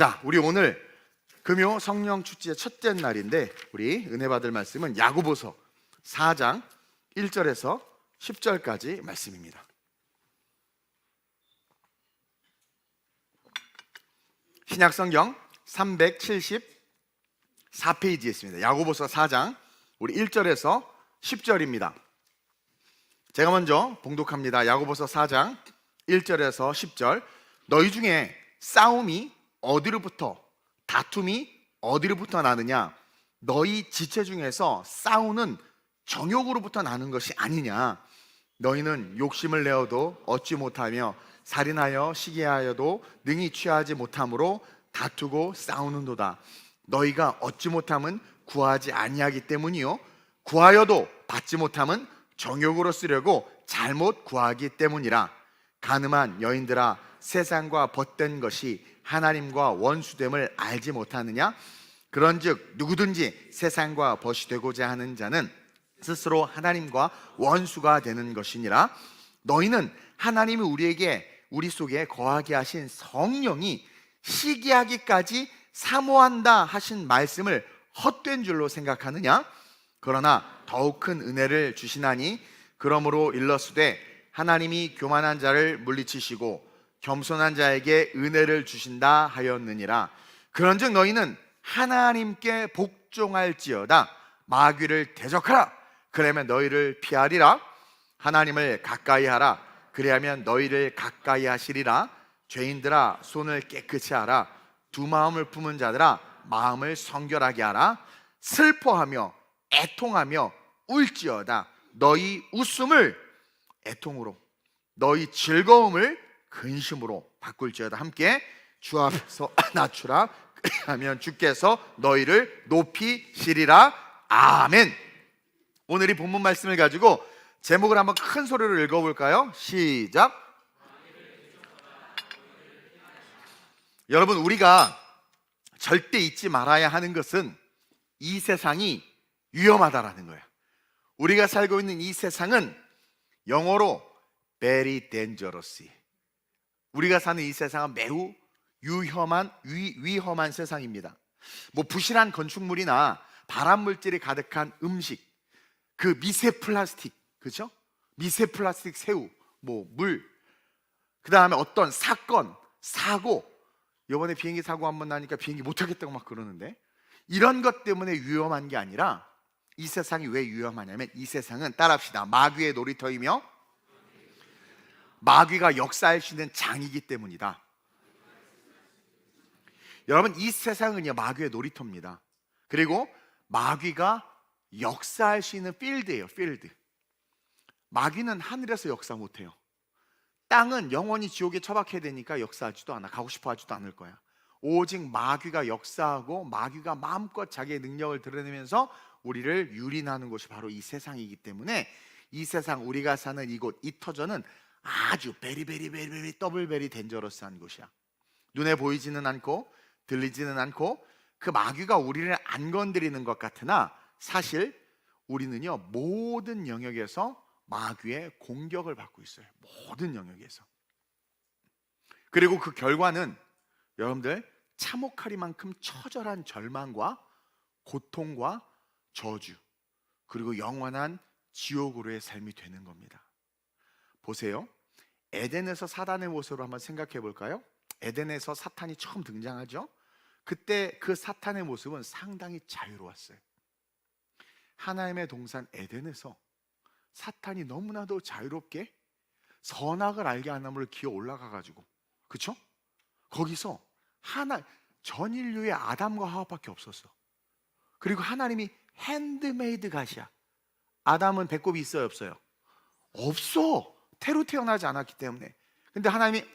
자, 우리 오늘 금요 성령 축제의 첫째 날인데 우리 은혜 받을 말씀은 야고보서 4장 1절에서 10절까지 말씀입니다. 신약성경 374페이지에 있습니다. 야고보서 4장 우리 1절에서 10절입니다. 제가 먼저 봉독합니다. 야고보서 4장 1절에서 10절. 너희 중에 싸움이 어디로부터, 다툼이 어디로부터 나느냐? 너희 지체 중에서 싸우는 정욕으로부터 나는 것이 아니냐? 너희는 욕심을 내어도 얻지 못하며 살인하여 시기하여도 능히 취하지 못함으로 다투고 싸우는도다. 너희가 얻지 못함은 구하지 아니하기 때문이요 구하여도 받지 못함은 정욕으로 쓰려고 잘못 구하기 때문이라. 간음한 여인들아, 세상과 벗된 것이 하나님과 원수됨을 알지 못하느냐? 그런즉 누구든지 세상과 벗이 되고자 하는 자는 스스로 하나님과 원수가 되는 것이니라. 너희는 하나님이 우리 속에 거하게 하신 성령이 시기하기까지 사모한다 하신 말씀을 헛된 줄로 생각하느냐? 그러나 더욱 큰 은혜를 주시나니 그러므로 일러스되 하나님이 교만한 자를 물리치시고 겸손한 자에게 은혜를 주신다 하였느니라. 그런즉 너희는 하나님께 복종할지어다. 마귀를 대적하라. 그러면 너희를 피하리라. 하나님을 가까이 하라. 그리하면 너희를 가까이 하시리라. 죄인들아, 손을 깨끗이 하라. 두 마음을 품은 자들아, 마음을 성결하게 하라. 슬퍼하며 애통하며 울지어다. 너희 웃음을 애통으로, 너희 즐거움을 근심으로 바꿀지어다. 함께 주 앞에서 낮추라. 하면 주께서 너희를 높이시리라. 아멘. 오늘 이 본문 말씀을 가지고 제목을 한번 큰 소리로 읽어볼까요? 시작. 여러분, 우리가 절대 잊지 말아야 하는 것은 이 세상이 위험하다라는 거예요. 우리가 살고 있는 이 세상은 영어로 very dangerous, 우리가 사는 이 세상은 매우 위험한 세상입니다. 뭐 부실한 건축물이나 발암물질이 가득한 음식, 그 미세 플라스틱, 그죠? 미세 플라스틱 새우, 뭐 물, 그 다음에 어떤 사건, 사고, 이번에 비행기 사고 한번 나니까 비행기 못 타겠다고 막 그러는데, 이런 것 때문에 위험한 게 아니라 이 세상이 왜 위험하냐면, 이 세상은 따라합시다. 마귀의 놀이터이며 마귀가 역사할 수 있는 장이기 때문이다. 여러분, 이 세상은요 마귀의 놀이터입니다. 그리고 마귀가 역사할 수 있는 필드예요. 필드. 마귀는 하늘에서 역사 못해요. 땅은 영원히 지옥에 처박혀야 되니까 역사하지도 않아. 가고 싶어 하지도 않을 거야. 오직 마귀가 역사하고 마귀가 마음껏 자기의 능력을 드러내면서 우리를 유린하는 곳이 바로 이 세상이기 때문에, 이 세상, 우리가 사는 이곳, 이 터전은 아주 베리 더블베리 덴저러스한 곳이야. 눈에 보이지는 않고 들리지는 않고 그 마귀가 우리를 안 건드리는 것 같으나 사실 우리는요 모든 영역에서 마귀의 공격을 받고 있어요. 모든 영역에서. 그리고 그 결과는 여러분들 참혹하리만큼 처절한 절망과 고통과 저주, 그리고 영원한 지옥으로의 삶이 되는 겁니다. 보세요. 에덴에서 사단의 모습으로 한번 생각해 볼까요? 에덴에서 사탄이 처음 등장하죠. 그때 그 사탄의 모습은 상당히 자유로웠어요. 하나님의 동산 에덴에서 사탄이 너무나도 자유롭게 선악을 알게 하는 나무를 기어 올라가가지고, 그쵸? 거기서 전 인류의 아담과 하와밖에 없었어. 그리고 하나님이 핸드메이드 갓이야. 아담은 배꼽이 있어요, 없어요? 없어. 태로 태어나지 않았기 때문에. 근데 하나님이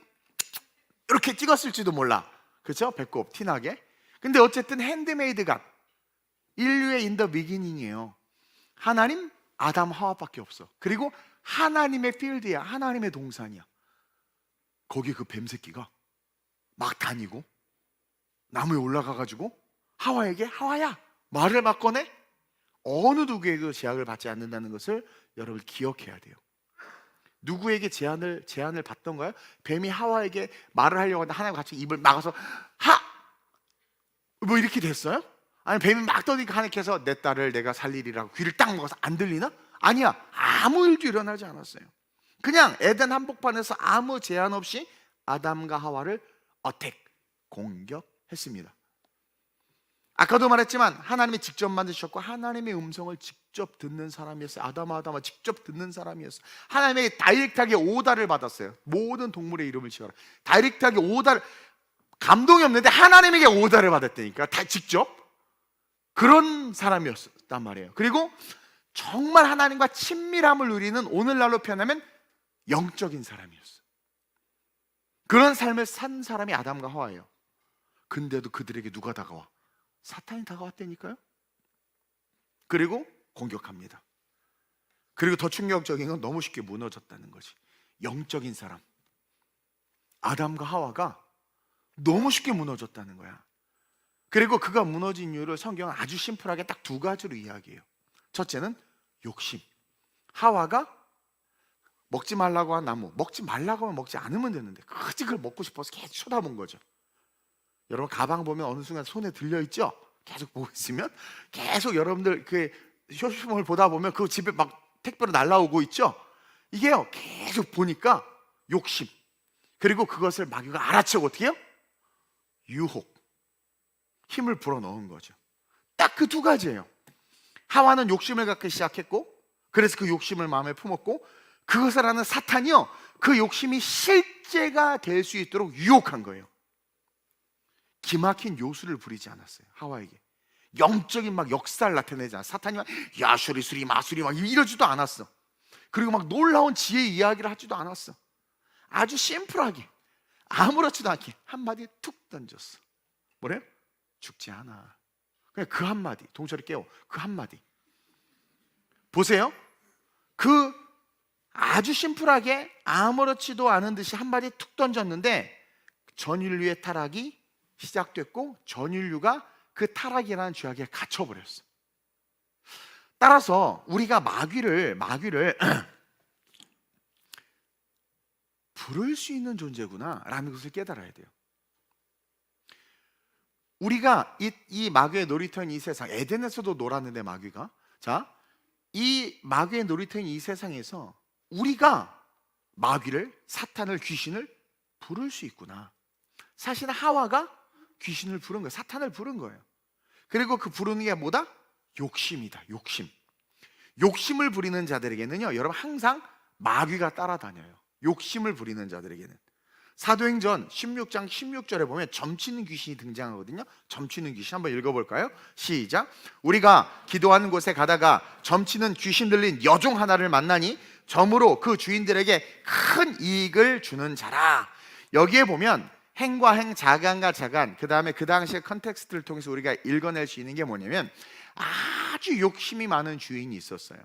이렇게 찍었을지도 몰라, 그렇죠? 배꼽 티나게. 근데 어쨌든 핸드메이드 갓, 인류의 인더 비기닝이에요. 하나님, 아담, 하와밖에 없어. 그리고 하나님의 필드야. 하나님의 동산이야. 거기 그 뱀새끼가 막 다니고 나무에 올라가가지고 하와에게, 하와야, 말을 막 꺼내. 어느 누구에게도 제약을 받지 않는다는 것을 여러분 기억해야 돼요. 누구에게 제한을 받던가요? 뱀이 하와에게 말을 하려고 하는데 하나님과 같이 입을 막아서 뭐 이렇게 됐어요? 아니 뱀이 막 떠니까 하나님께서 내 딸을 내가 살리리라고 귀를 딱 먹어서 안 들리나? 아니야, 아무 일도 일어나지 않았어요. 그냥 에덴 한복판에서 아무 제한 없이 아담과 하와를 어택, 공격했습니다. 아까도 말했지만 하나님이 직접 만드셨고 하나님의 음성을 직접 듣는 사람이었어요. 아담아 직접 듣는 사람이었어요. 하나님에게 다이렉트하게 오다를 받았어요. 모든 동물의 이름을 지어라. 다이렉트하게 오다를, 감동이 없는데 하나님에게 오다를 받았다니까. 다 직접 그런 사람이었단 말이에요. 그리고 정말 하나님과 친밀함을 누리는, 오늘날로 표현하면 영적인 사람이었어요. 그런 삶을 산 사람이 아담과 하와예요. 근데도 그들에게 누가 다가와? 사탄이 다가왔다니까요. 그리고 공격합니다. 그리고 더 충격적인 건 너무 쉽게 무너졌다는 거지. 영적인 사람 아담과 하와가 너무 쉽게 무너졌다는 거야. 그리고 그가 무너진 이유를 성경은 아주 심플하게 딱 두 가지로 이야기해요. 첫째는 욕심. 하와가 먹지 말라고 한 나무, 먹지 말라고 하면 먹지 않으면 되는데 굳이 그걸 먹고 싶어서 계속 쳐다본 거죠. 여러분 가방 보면 어느 순간 손에 들려있죠? 계속 보고 있으면 계속 여러분들 그 쇼핑몰 보다 보면 그 집에 막 택배로 날라오고 있죠? 이게요, 계속 보니까 욕심, 그리고 그것을 마귀가 알아채고 어떻게 해요? 유혹, 힘을 불어넣은 거죠. 딱 그 두 가지예요. 하와는 욕심을 갖기 시작했고, 그래서 그 욕심을 마음에 품었고, 그것을 하는 사탄이요, 그 욕심이 실제가 될 수 있도록 유혹한 거예요. 기막힌 요술을 부리지 않았어요. 하와에게 영적인 막 역사를 나타내지 않았어요. 사탄이 막 야수리 수리 마수리 막 이러지도 않았어. 그리고 막 놀라운 지혜 이야기를 하지도 않았어. 아주 심플하게 아무렇지도 않게 한마디 툭 던졌어. 뭐래요? 죽지 않아. 그냥 그 한마디, 동철이 깨워. 그 한마디 보세요. 그 아주 심플하게 아무렇지도 않은 듯이 한마디 툭 던졌는데 전 인류의 타락이 시작됐고 전 인류가 그 타락이라는 죄악에 갇혀버렸어. 따라서 우리가 마귀를 부를 수 있는 존재구나 라는 것을 깨달아야 돼요. 우리가 이 마귀의 놀이터인 이 세상, 에덴에서도 놀았는데 마귀가, 자, 이 마귀의 놀이터인 이 세상에서 우리가 마귀를, 사탄을, 귀신을 부를 수 있구나. 사실은 하와가 귀신을 부른 거예요. 사탄을 부른 거예요. 그리고 그 부르는 게 뭐다? 욕심이다. 욕심. 욕심을 부리는 자들에게는요, 여러분 항상 마귀가 따라다녀요. 욕심을 부리는 자들에게는. 사도행전 16장 16절에 보면 점치는 귀신이 등장하거든요. 점치는 귀신 한번 읽어볼까요? 시작. 우리가 기도하는 곳에 가다가 점치는 귀신 들린 여종 하나를 만나니 점으로 그 주인들에게 큰 이익을 주는 자라. 여기에 보면 행과 행, 자간과 자간, 그 다음에 그 당시의 컨텍스트를 통해서 우리가 읽어낼 수 있는 게 뭐냐면 아주 욕심이 많은 주인이 있었어요.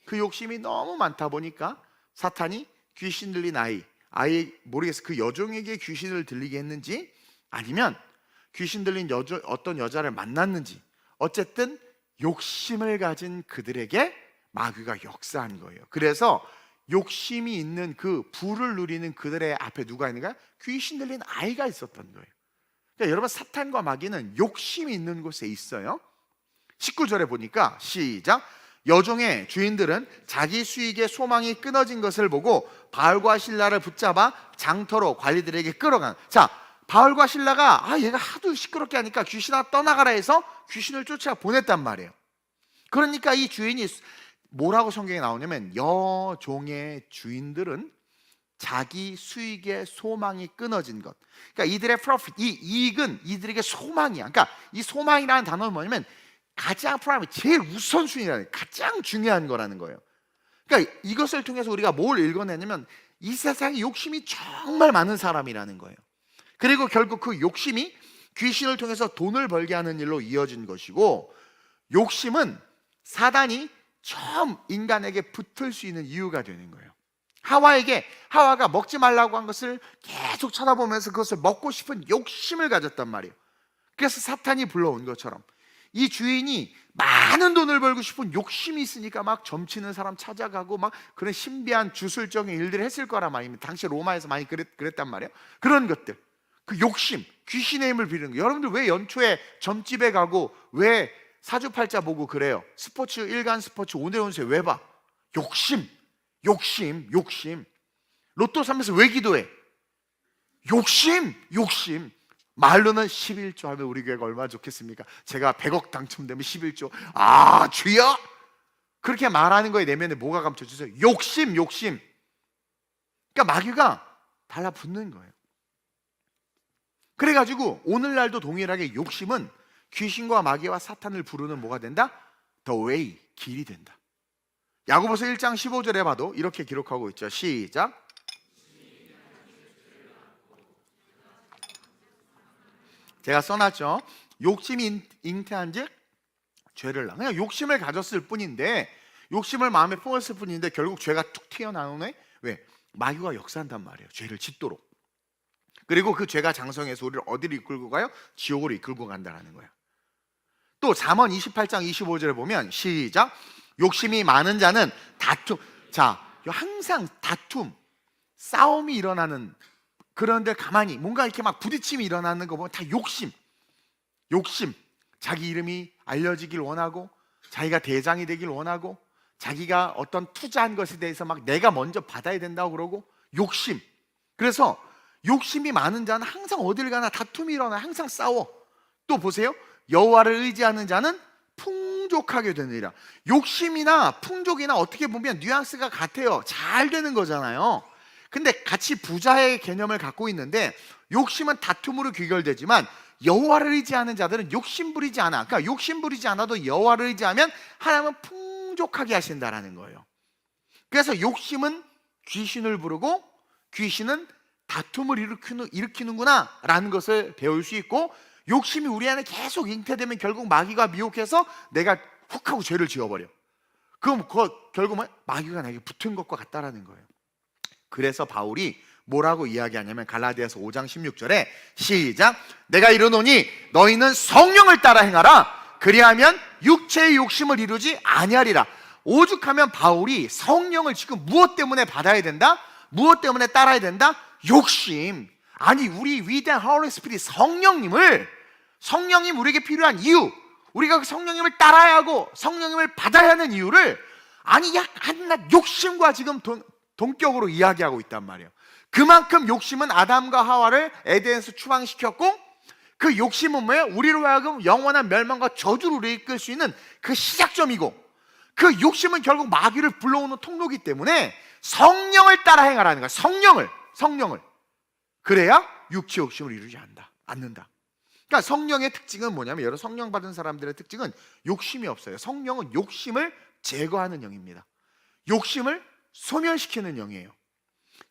그 욕심이 너무 많다 보니까 사탄이 귀신 들린 아이 모르겠어, 그 여종에게 귀신을 들리게 했는지 아니면 귀신 들린 어떤 여자를 만났는지, 어쨌든 욕심을 가진 그들에게 마귀가 역사한 거예요. 그래서 욕심이 있는 그 부를 누리는 그들의 앞에 누가 있는가? 귀신 들린 아이가 있었던 거예요. 그러니까 여러분 사탄과 마귀는 욕심이 있는 곳에 있어요. 19절에 보니까 시작. 여종의 주인들은 자기 수익의 소망이 끊어진 것을 보고 바알과 실라를 붙잡아 장터로 관리들에게 끌어간. 자, 바알과 실라가 얘가 하도 시끄럽게 하니까 귀신아 떠나가라 해서 귀신을 쫓아 보냈단 말이에요. 그러니까 이 주인이 뭐라고 성경에 나오냐면 여종의 주인들은 자기 수익의 소망이 끊어진 것. 그러니까 이들의 profit, 이 이익은 이들에게 소망이야. 그러니까 이 소망이라는 단어는 뭐냐면 가장 프라이머리, 제일 우선순위라는, 가장 중요한 거라는 거예요. 그러니까 이것을 통해서 우리가 뭘 읽어내냐면 이 세상에 욕심이 정말 많은 사람이라는 거예요. 그리고 결국 그 욕심이 귀신을 통해서 돈을 벌게 하는 일로 이어진 것이고, 욕심은 사단이 처음 인간에게 붙을 수 있는 이유가 되는 거예요. 하와가 먹지 말라고 한 것을 계속 쳐다보면서 그것을 먹고 싶은 욕심을 가졌단 말이에요. 그래서 사탄이 불러온 것처럼 이 주인이 많은 돈을 벌고 싶은 욕심이 있으니까 막 점치는 사람 찾아가고 막 그런 신비한 주술적인 일들을 했을 거란 말입니다. 당시 로마에서 많이 그랬단 말이에요. 그런 것들. 그 욕심, 귀신의 힘을 비르는 거예요. 여러분들 왜 연초에 점집에 가고 왜 사주팔자 보고 그래요? 스포츠, 일간 스포츠, 오늘 운세 왜 봐? 욕심. 로또 사면서 왜 기도해? 욕심. 말로는 11조 하면 우리 교회가 얼마나 좋겠습니까? 제가 100억 당첨되면 11조. 아, 주여! 그렇게 말하는 거에 내면에 뭐가 감춰주세요? 욕심. 그러니까 마귀가 달라붙는 거예요. 그래가지고 오늘날도 동일하게 욕심은 귀신과 마귀와 사탄을 부르는 뭐가 된다? The way, 길이 된다. 야고보서 1장 15절에 봐도 이렇게 기록하고 있죠. 시작. 제가 써놨죠. 욕심이 잉태한즉 죄를 낳아. 그냥 욕심을 가졌을 뿐인데, 욕심을 마음에 품었을 뿐인데 결국 죄가 툭 튀어나오네. 왜? 마귀가 역사한단 말이에요. 죄를 짓도록. 그리고 그 죄가 장성해서 우리를 어디로 이끌고 가요? 지옥으로 이끌고 간다는 거야. 또 잠언 28장 25절에 보면 시작. 욕심이 많은 자는 다툼. 자, 항상 다툼, 싸움이 일어나는 그런데 가만히 뭔가 이렇게 막 부딪힘이 일어나는 거 보면 다 욕심. 자기 이름이 알려지길 원하고, 자기가 대장이 되길 원하고, 자기가 어떤 투자한 것에 대해서 막 내가 먼저 받아야 된다고 그러고, 욕심. 그래서 욕심이 많은 자는 항상 어딜 가나 다툼이 일어나, 항상 싸워. 또 보세요. 여호와를 의지하는 자는 풍족하게 되느니라. 욕심이나 풍족이나 어떻게 보면 뉘앙스가 같아요. 잘 되는 거잖아요. 근데 같이 부자의 개념을 갖고 있는데, 욕심은 다툼으로 귀결되지만 여호와를 의지하는 자들은 욕심 부리지 않아. 그러니까 욕심 부리지 않아도 여호와를 의지하면 하나님은 풍족하게 하신다라는 거예요. 그래서 욕심은 귀신을 부르고 귀신은 다툼을 일으키는구나 라는 것을 배울 수 있고, 욕심이 우리 안에 계속 잉태되면 결국 마귀가 미혹해서 내가 훅 하고 죄를 지어버려. 그럼 결국은 마귀가 나에게 붙은 것과 같다라는 거예요. 그래서 바울이 뭐라고 이야기하냐면 갈라디아서 5장 16절에 시작. 내가 이르노니 너희는 성령을 따라 행하라. 그리하면 육체의 욕심을 이루지 아니하리라. 오죽하면 바울이 성령을 지금 무엇 때문에 받아야 된다? 무엇 때문에 따라야 된다? 욕심. 아니, 우리 위대한 하울리 스피릿 성령님 우리에게 필요한 이유, 우리가 그 성령님을 따라야 하고 성령님을 받아야 하는 이유를 아니 약 한낱 욕심과 지금 동격으로 이야기하고 있단 말이에요. 그만큼 욕심은 아담과 하와를 에덴에서 추방시켰고, 그 욕심은 뭐예요? 우리로 하여금 영원한 멸망과 저주를 이끌 수 있는 그 시작점이고, 그 욕심은 결국 마귀를 불러오는 통로이기 때문에 성령을 따라 행하라는 거야. 성령을. 그래야 육체 욕심을 이루지 않는다. 그러니까 성령의 특징은 뭐냐면, 여러 성령 받은 사람들의 특징은 욕심이 없어요. 성령은 욕심을 제거하는 영입니다. 욕심을 소멸시키는 영이에요.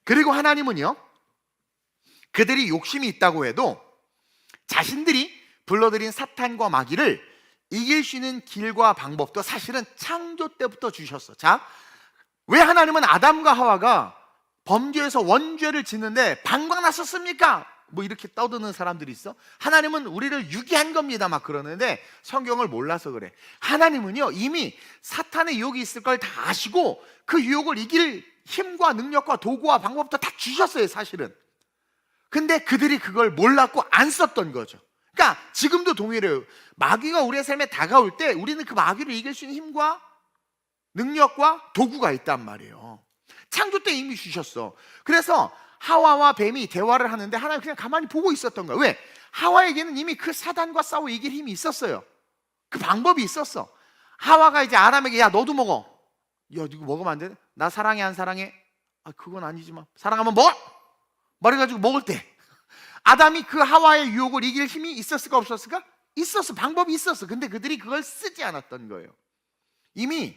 그리고 하나님은요, 그들이 욕심이 있다고 해도 자신들이 불러들인 사탄과 마귀를 이길 수 있는 길과 방법도 사실은 창조 때부터 주셨어. 자, 왜 하나님은 아담과 하와가 범죄에서 원죄를 짓는데 방광났었습니까? 뭐 이렇게 떠드는 사람들이 있어. 하나님은 우리를 유기한 겁니다 막 그러는데 성경을 몰라서 그래. 하나님은요 이미 사탄의 유혹이 있을 걸 다 아시고 그 유혹을 이길 힘과 능력과 도구와 방법도 다 주셨어요 사실은. 근데 그들이 그걸 몰랐고 안 썼던 거죠. 그러니까 지금도 동일해요. 마귀가 우리의 삶에 다가올 때 우리는 그 마귀를 이길 수 있는 힘과 능력과 도구가 있단 말이에요. 창조 때 이미 주셨어. 그래서 하와와 뱀이 대화를 하는데 하나님 그냥 가만히 보고 있었던 거야. 왜? 하와에게는 이미 그 사단과 싸워 이길 힘이 있었어요. 그 방법이 있었어. 하와가 이제 아담에게 야 너도 먹어. 야 이거 먹으면 안 돼? 나 사랑해 안 사랑해? 아 그건 아니지만 사랑하면 먹어. 말해가지고 먹을 때 아담이 그 하와의 유혹을 이길 힘이 있었을까 없었을까? 있었어. 방법이 있었어. 근데 그들이 그걸 쓰지 않았던 거예요. 이미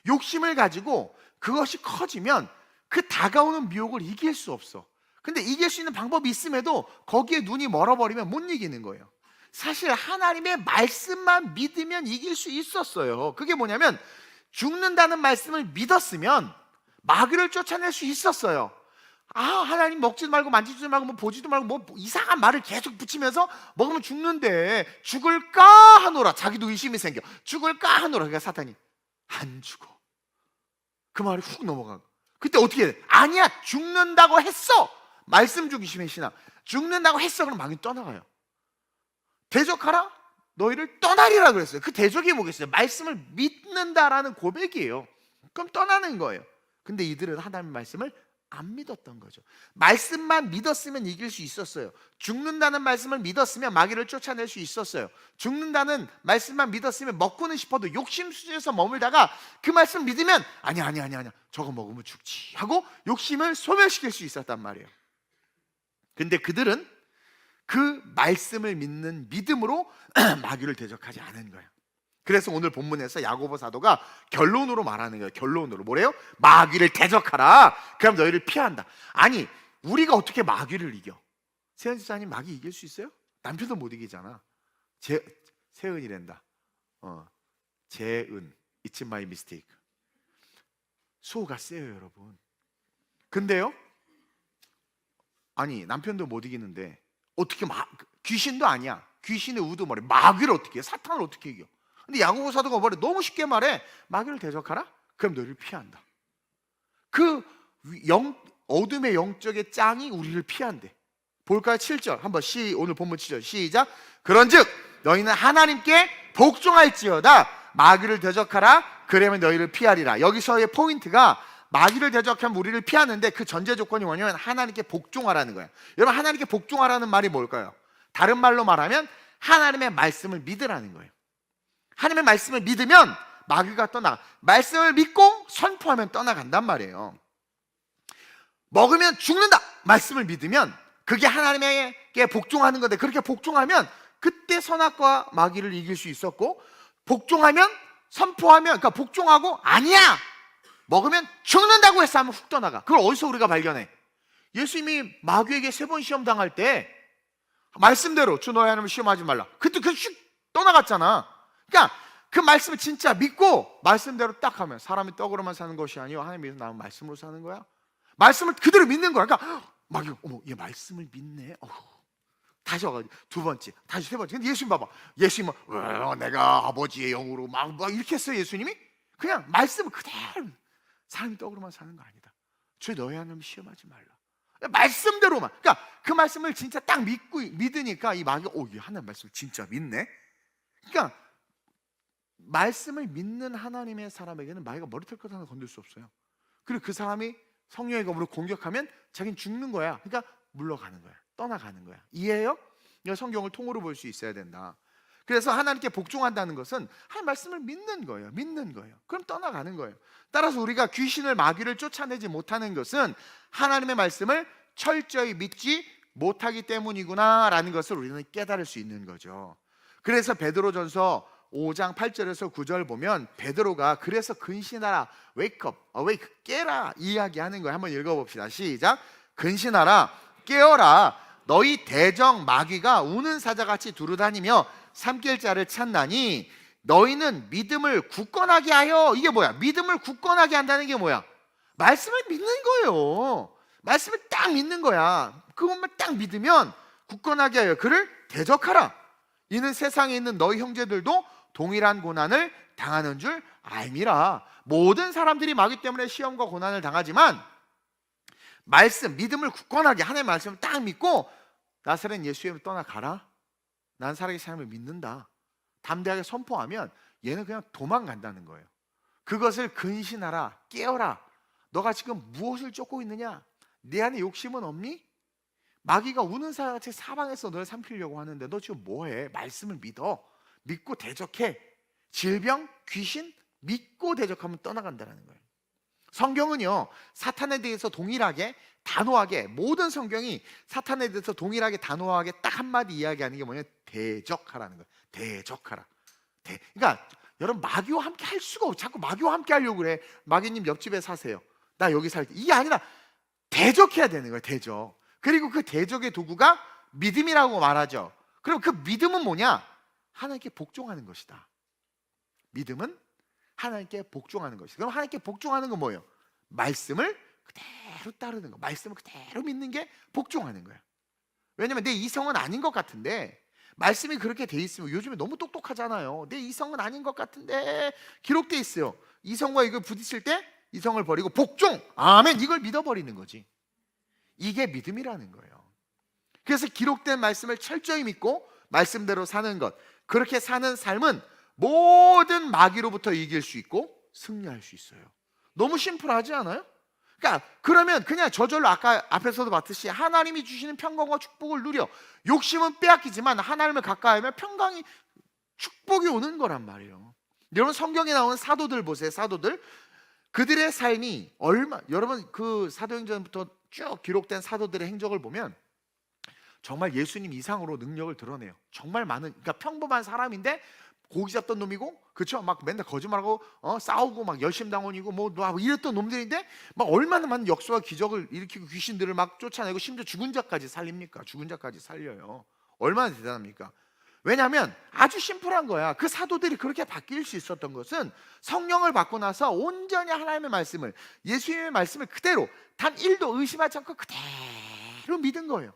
욕심을 가지고 그것이 커지면 그 다가오는 미혹을 이길 수 없어. 근데 이길 수 있는 방법이 있음에도 거기에 눈이 멀어버리면 못 이기는 거예요. 사실 하나님의 말씀만 믿으면 이길 수 있었어요. 그게 뭐냐면 죽는다는 말씀을 믿었으면 마귀를 쫓아낼 수 있었어요. 아 하나님 먹지도 말고 만지지도 말고 뭐 보지도 말고 뭐 이상한 말을 계속 붙이면서 먹으면 죽는데 죽을까 하노라. 자기도 의심이 생겨. 죽을까 하노라. 그러니까 사탄이 안 죽어. 그 말이 훅 넘어가고 그때 어떻게 해? 아니야 죽는다고 했어. 말씀 중심의 신앙. 죽는다고 했어. 그럼 마귀는 떠나가요. 대적하라? 너희를 떠나리라 그랬어요. 그 대적이 뭐겠어요? 말씀을 믿는다라는 고백이에요. 그럼 떠나는 거예요. 근데 이들은 하나님의 말씀을 안 믿었던 거죠. 말씀만 믿었으면 이길 수 있었어요. 죽는다는 말씀을 믿었으면 마귀를 쫓아낼 수 있었어요. 죽는다는 말씀만 믿었으면 먹고는 싶어도 욕심 수준에서 머물다가 그 말씀 믿으면 아니야 저거 먹으면 죽지 하고 욕심을 소멸시킬 수 있었단 말이에요. 근데 그들은 그 말씀을 믿는 믿음으로 마귀를 대적하지 않은 거예요. 그래서 오늘 본문에서 야고보 사도가 결론으로 말하는 거예요. 결론으로 뭐래요? 마귀를 대적하라. 그럼 너희를 피한다. 아니, 우리가 어떻게 마귀를 이겨? 세은 집사님 마귀 이길 수 있어요? 남편도 못 이기잖아. 세은이란다. 재은. It's my mistake. 수호가 세요, 여러분. 근데요? 아니, 남편도 못 이기는데 어떻게 귀신도 아니야. 귀신의 우두머리. 마귀를 어떻게 해? 사탄을 어떻게 이겨? 근데 야고보 사도가 뭐래? 너무 쉽게 말해. 마귀를 대적하라? 그럼 너희를 피한다. 그 어둠의 영적의 짱이 우리를 피한대. 볼까요? 7절 한번 오늘 본문 7절 시작. 그런즉 너희는 하나님께 복종할지어다. 마귀를 대적하라. 그러면 너희를 피하리라. 여기서의 포인트가 마귀를 대적하면 우리를 피하는데 그 전제 조건이 뭐냐면 하나님께 복종하라는 거예요. 여러분, 하나님께 복종하라는 말이 뭘까요? 다른 말로 말하면 하나님의 말씀을 믿으라는 거예요. 하나님의 말씀을 믿으면 마귀가 말씀을 믿고 선포하면 떠나간단 말이에요. 먹으면 죽는다. 말씀을 믿으면 그게 하나님에게 복종하는 건데, 그렇게 복종하면 그때 선악과 마귀를 이길 수 있었고, 복종하면 선포하면, 그러니까 복종하고 아니야 먹으면 죽는다고 해서 하면 훅 떠나가. 그걸 어디서 우리가 발견해? 예수님이 마귀에게 3번 시험 당할 때 말씀대로 주 너희 하나님을 시험하지 말라. 그때 슉 떠나갔잖아. 그러니까 그 말씀을 진짜 믿고 말씀대로 딱 하면 사람이 떡으로만 사는 것이 아니요 하나님께서 나온 말씀으로 사는 거야. 말씀을 그대로 믿는 거야. 그러니까 마귀가 어머, 얘 말씀을 믿네. 다시 와가지고 2번째, 다시 3번째. 근데 예수님 봐봐. 예수님은 내가 아버지의 영으로 막 이렇게 했어요. 예수님이 그냥 말씀을 그대로. 사람이 떡으로만 사는 거 아니다. 주 너희 하나님을 시험하지 말라. 말씀대로만. 그러니까 그 말씀을 진짜 딱 믿으니까 이 마귀가 이 하나님 말씀을 진짜 믿네. 그러니까 말씀을 믿는 하나님의 사람에게는 마귀가 머리털끝 하나 건들 수 없어요. 그리고 그 사람이 성령의 검으로 공격하면 자기는 죽는 거야. 그러니까 물러가는 거야. 떠나가는 거야. 이해해요? 성경을 통으로 볼 수 있어야 된다. 그래서 하나님께 복종한다는 것은 하나님 말씀을 믿는 거예요. 믿는 거예요. 그럼 떠나가는 거예요. 따라서 우리가 귀신을 마귀를 쫓아내지 못하는 것은 하나님의 말씀을 철저히 믿지 못하기 때문이구나 라는 것을 우리는 깨달을 수 있는 거죠. 그래서 베드로전서 5장 8절에서 9절 보면 베드로가 그래서 근신하라, wake up, awake, 깨라 이야기하는 거예요. 한번 읽어봅시다. 시작. 근신하라, 깨어라. 너희 대적 마귀가 우는 사자같이 두루다니며 삼킬 자를 찾나니 너희는 믿음을 굳건하게 하여. 이게 뭐야? 믿음을 굳건하게 한다는 게 뭐야? 말씀을 믿는 거예요. 말씀을 딱 믿는 거야. 그것만 딱 믿으면 굳건하게 하여 그를 대적하라. 이는 세상에 있는 너희 형제들도 동일한 고난을 당하는 줄 알미라. 모든 사람들이 마귀 때문에 시험과 고난을 당하지만 말씀, 믿음을 굳건하게 하나님의 말씀을 딱 믿고 나사렛 예수님을 떠나가라. 난 살아계신 하나님을 믿는다. 담대하게 선포하면 얘는 그냥 도망간다는 거예요. 그것을 근신하라, 깨어라. 너가 지금 무엇을 쫓고 있느냐? 내 안에 욕심은 없니? 마귀가 우는 사자같이 사방에서 너를 삼키려고 하는데 너 지금 뭐해? 말씀을 믿어. 믿고 대적해. 질병, 귀신 믿고 대적하면 떠나간다는 거예요. 성경은요, 사탄에 대해서 동일하게 단호하게, 모든 성경이 사탄에 대해서 동일하게 단호하게 딱 한마디 이야기하는 게 뭐냐? 대적하라는 거예요. 대적하라. 그러니까 여러분, 마귀와 함께 할 수가 없어. 자꾸 마귀와 함께 하려고 그래. 마귀님 옆집에 사세요. 나 여기 살게. 이게 아니라 대적해야 되는 거예요. 대적. 그리고 그 대적의 도구가 믿음이라고 말하죠. 그럼 그 믿음은 뭐냐? 하나님께 복종하는 것이다. 믿음은 하나님께 복종하는 것이다. 그럼 하나님께 복종하는 건 뭐예요? 말씀을 그대로 따르는 거. 말씀을 그대로 믿는 게 복종하는 거예요. 왜냐면 내 이성은 아닌 것 같은데 말씀이 그렇게 돼 있으면, 요즘에 너무 똑똑하잖아요. 내 이성은 아닌 것 같은데 기록돼 있어요. 이성과 이걸 부딪힐 때 이성을 버리고 복종, 아멘, 이걸 믿어버리는 거지. 이게 믿음이라는 거예요. 그래서 기록된 말씀을 철저히 믿고 말씀대로 사는 것, 그렇게 사는 삶은 모든 마귀로부터 이길 수 있고 승리할 수 있어요. 너무 심플하지 않아요? 그러니까 그러면 그냥 저절로 아까 앞에서도 봤듯이 하나님이 주시는 평강과 축복을 누려, 욕심은 빼앗기지만 하나님을 가까이 하면 평강이, 축복이 오는 거란 말이에요. 여러분 성경에 나오는 사도들 보세요. 사도들, 그들의 삶이 여러분 그 사도행전부터 쭉 기록된 사도들의 행적을 보면 정말 예수님 이상으로 능력을 드러내요. 정말 많은, 그러니까 평범한 사람인데 고기 잡던 놈이고, 그렇죠? 막 맨날 거짓말하고 싸우고 막 열심당원이고 뭐 이랬던 놈들인데 막 얼마나 많은 역사와 기적을 일으키고 귀신들을 막 쫓아내고 심지어 죽은 자까지 살립니까? 죽은 자까지 살려요. 얼마나 대단합니까? 왜냐하면 아주 심플한 거야. 그 사도들이 그렇게 바뀔 수 있었던 것은 성령을 받고 나서 온전히 하나님의 말씀을, 예수님의 말씀을 그대로 단 1도 의심하지 않고 그대로 믿은 거예요.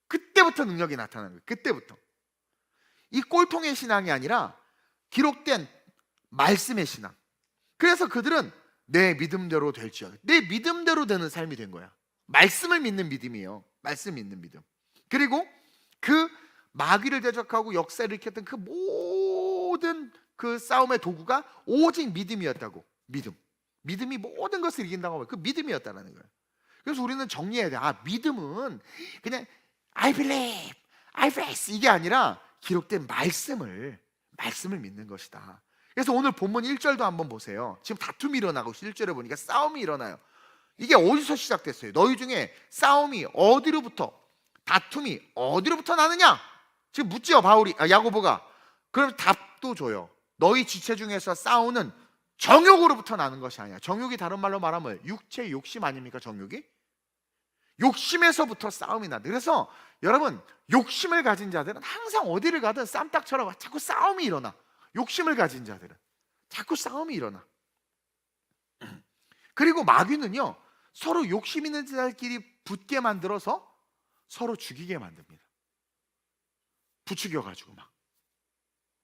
그때부터 능력이 나타나는 거예요. 그때부터. 이 꼴통의 신앙이 아니라 기록된 말씀의 신앙. 그래서 그들은 내 믿음대로 될지어다, 내 믿음대로 되는 삶이 된 거야. 말씀을 믿는 믿음이에요. 말씀 믿는 믿음. 그리고 그 마귀를 대적하고 역사를 일으켰던 그 모든 그 싸움의 도구가 오직 믿음이었다고. 믿음이 모든 것을 이긴다고 하면 그 믿음이었다는 거예요. 그래서 우리는 정리해야 돼. 믿음은 그냥 I believe, I face 이게 아니라 기록된 말씀을 믿는 것이다. 그래서 오늘 본문 1절도 한번 보세요. 지금 다툼이 일어나고 1절에 보니까 싸움이 일어나요. 이게 어디서 시작됐어요? 너희 중에 싸움이 어디로부터, 다툼이 어디로부터 나느냐? 지금 묻지요, 야고보가. 그럼 답도 줘요. 너희 지체 중에서 싸우는 정욕으로부터 나는 것이 아니야. 정욕이 다른 말로 말하면 육체의 욕심 아닙니까? 정욕이? 욕심에서부터 싸움이 나다. 그래서 여러분, 욕심을 가진 자들은 항상 어디를 가든 쌈딱처럼 자꾸 싸움이 일어나. 욕심을 가진 자들은 자꾸 싸움이 일어나. 그리고 마귀는요, 서로 욕심 있는 자들끼리 붙게 만들어서 서로 죽이게 만듭니다. 부추겨가지고 막.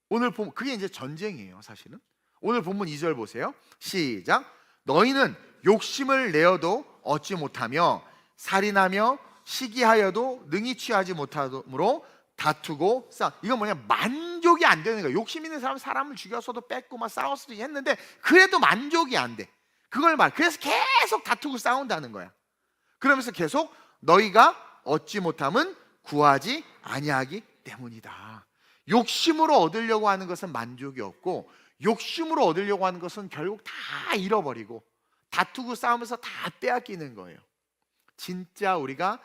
오늘 보면 그게 이제 전쟁이에요, 사실은. 오늘 본문 2절 보세요. 시작. 너희는 욕심을 내어도 얻지 못하며 살인하며 시기하여도 능히 취하지 못하므로 다투고 이건 뭐냐? 만족이 안 되는 거예요. 욕심 있는 사람은 사람을 죽여서도 뺏고 막 싸웠어도 했는데 그래도 만족이 안 돼. 그래서 계속 다투고 싸운다는 거야. 그러면서 계속 너희가 얻지 못함은 구하지 아니하기 때문이다. 욕심으로 얻으려고 하는 것은 만족이 없고, 욕심으로 얻으려고 하는 것은 결국 다 잃어버리고 다투고 싸우면서 다 빼앗기는 거예요. 진짜 우리가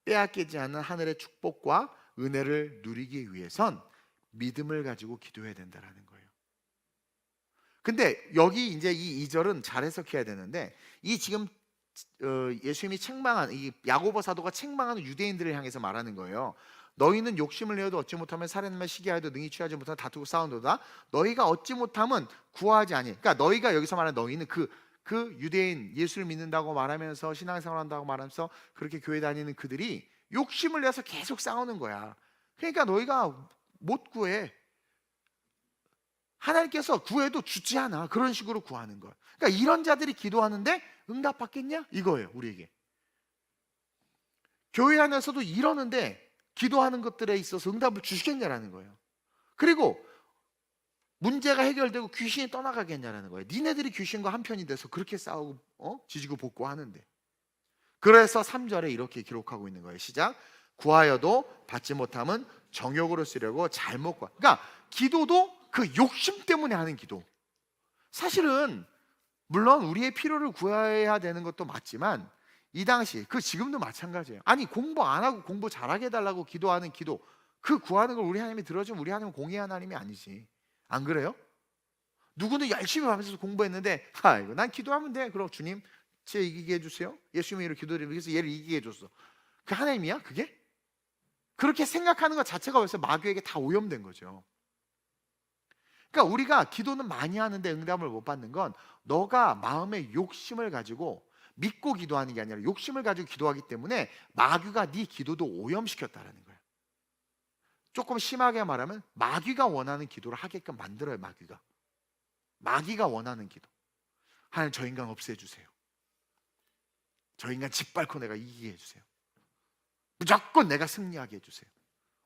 빼앗기지 않는 하늘의 축복과 은혜를 누리기 위해선 믿음을 가지고 기도해야 된다는 거예요. 근데 여기 이제 이 2절은 잘 해석해야 되는데, 이 지금 예수님이 책망한, 이 야고보 사도가 책망하는 유대인들을 향해서 말하는 거예요. 너희는 욕심을 내어도 얻지 못하면 살인하며 시기하여도 능히 취하지 못하면 다투고 싸운도다. 너희가 얻지 못하면 구하지 아니. 그러니까 너희가 여기서 말하는 너희는 그 유대인, 예수를 믿는다고 말하면서 신앙생활 한다고 말하면서 그렇게 교회 다니는 그들이 욕심을 내서 계속 싸우는 거야. 그러니까 너희가 못 구해. 하나님께서 구해도 주지 않아. 그런 식으로 구하는 거야. 그러니까 이런 자들이 기도하는데 응답 받겠냐? 이거예요, 우리에게. 교회 안에서도 이러는데 기도하는 것들에 있어서 응답을 주시겠냐라는 거예요. 그리고 문제가 해결되고 귀신이 떠나가겠냐라는 거예요. 니네들이 귀신과 한편이 돼서 그렇게 싸우고 지지고 볶고 하는데. 그래서 3절에 이렇게 기록하고 있는 거예요. 시작. 구하여도 받지 못함은 정욕으로 쓰려고 잘못 구하. 그러니까 기도도 그 욕심 때문에 하는 기도. 사실은 물론 우리의 필요를 구해야 되는 것도 맞지만 이 당시, 지금도 마찬가지예요. 아니 공부 안 하고 공부 잘하게 해달라고 기도하는 기도, 그 구하는 걸 우리 하나님이 들어주면 우리 하나님은 공의 하나님이 아니지. 안 그래요? 누구는 열심히 하면서 공부했는데 이거 난 기도하면 돼. 그럼 주님 쟤 이기게 해주세요. 예수님이 이렇게 기도를 해서 얘를 이기게 해줬어. 그 하나님이야 그게? 그렇게 생각하는 것 자체가 벌써 마귀에게 다 오염된 거죠. 그러니까 우리가 기도는 많이 하는데 응답을 못 받는 건 너가 마음에 욕심을 가지고 믿고 기도하는 게 아니라 욕심을 가지고 기도하기 때문에 마귀가 네 기도도 오염시켰다라는 거예요. 조금 심하게 말하면 마귀가 원하는 기도를 하게끔 만들어요. 마귀가 원하는 기도. 하나님 저 인간 없애주세요. 저 인간 짓밟고 내가 이기게 해주세요. 무조건 내가 승리하게 해주세요.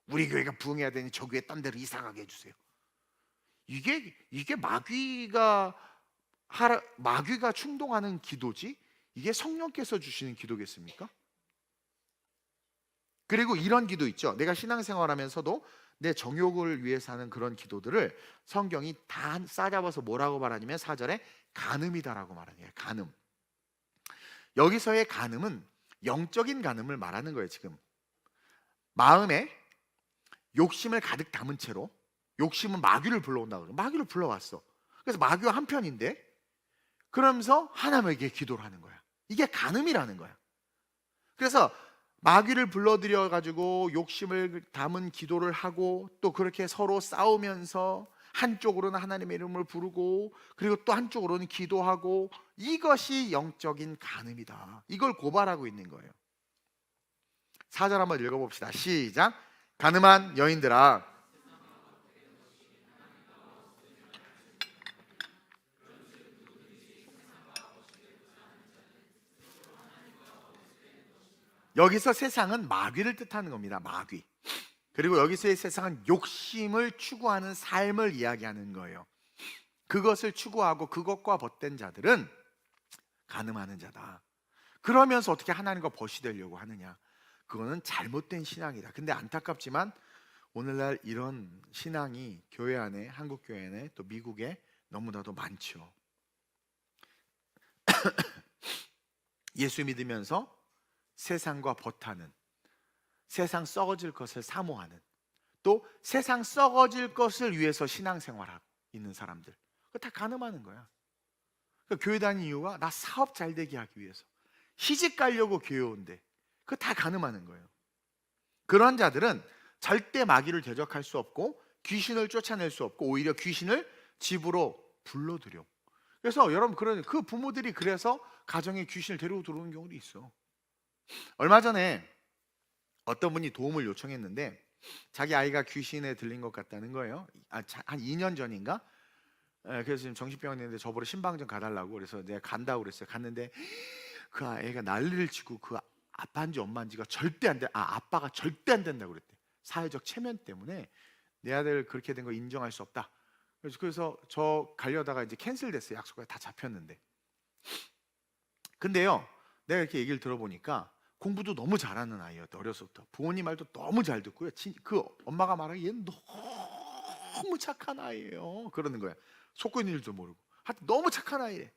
우리 교회가 부흥해야 되니 저 교회 딴 데로 이사 가게 해주세요. 이게 마귀가 충동하는 기도지, 이게 성령께서 주시는 기도겠습니까? 그리고 이런 기도 있죠. 내가 신앙생활하면서도 내 정욕을 위해서 하는 그런 기도들을 성경이 다 싸잡아서 뭐라고 말하냐면 4절에 간음이다라고 말하네요. 간음. 여기서의 간음은 영적인 간음을 말하는 거예요. 지금 마음에 욕심을 가득 담은 채로, 욕심은 마귀를 불러온다고 그래요. 마귀를 불러왔어. 그래서 마귀와 한편인데, 그러면서 하나님에게 기도를 하는 거야. 이게 간음이라는 거야. 그래서 마귀를 불러들여 가지고 욕심을 담은 기도를 하고, 또 그렇게 서로 싸우면서 한쪽으로는 하나님의 이름을 부르고, 그리고 또 한쪽으로는 기도하고, 이것이 영적인 간음이다. 이걸 고발하고 있는 거예요. 4절 한번 읽어봅시다. 시작. 간음한 여인들아, 여기서 세상은 마귀를 뜻하는 겁니다. 마귀. 그리고 여기서의 세상은 욕심을 추구하는 삶을 이야기하는 거예요. 그것을 추구하고 그것과 벗된 자들은 간음하는 자다. 그러면서 어떻게 하나님과 벗이 되려고 하느냐? 그거는 잘못된 신앙이다. 근데 안타깝지만 오늘날 이런 신앙이 교회 안에, 한국 교회 안에, 또 미국에 너무나도 많죠. 예수 믿으면서 세상과 벗하는, 세상 썩어질 것을 사모하는, 또 세상 썩어질 것을 위해서 신앙생활하고 있는 사람들, 그거 다 간음하는 거야. 그러니까 교회 다니는 이유가 나 사업 잘 되게 하기 위해서, 시집 가려고 교회 온대. 그거 다 간음하는 거예요. 그런 자들은 절대 마귀를 대적할 수 없고 귀신을 쫓아낼 수 없고 오히려 귀신을 집으로 불러들여. 그래서 여러분, 그런 그 부모들이 그래서 가정에 귀신을 데리고 들어오는 경우도 있어. 얼마 전에 어떤 분이 도움을 요청했는데 자기 아이가 귀신에 들린 것 같다는 거예요. 한 2년 전인가? 그래서 지금 정신병원에 있는데 저보러 신방 좀 가달라고, 그래서 내가 간다고 그랬어요. 갔는데 그 애가 난리를 치고 그 아빠인지 엄마인지가 절대 안 돼. 아빠가 절대 안 된다고 그랬대. 사회적 체면 때문에 내 아들 그렇게 된 거 인정할 수 없다. 그래서 저 가려다가 이제 캔슬됐어요. 약속이 다 잡혔는데. 근데요, 내가 이렇게 얘기를 들어보니까 공부도 너무 잘하는 아이였다. 어려서부터 부모님 말도 너무 잘 듣고요. 그 엄마가 말하기 얘는 너무 착한 아이예요. 그러는 거야. 속고 있는 일도 모르고. 하여튼 너무 착한 아이래.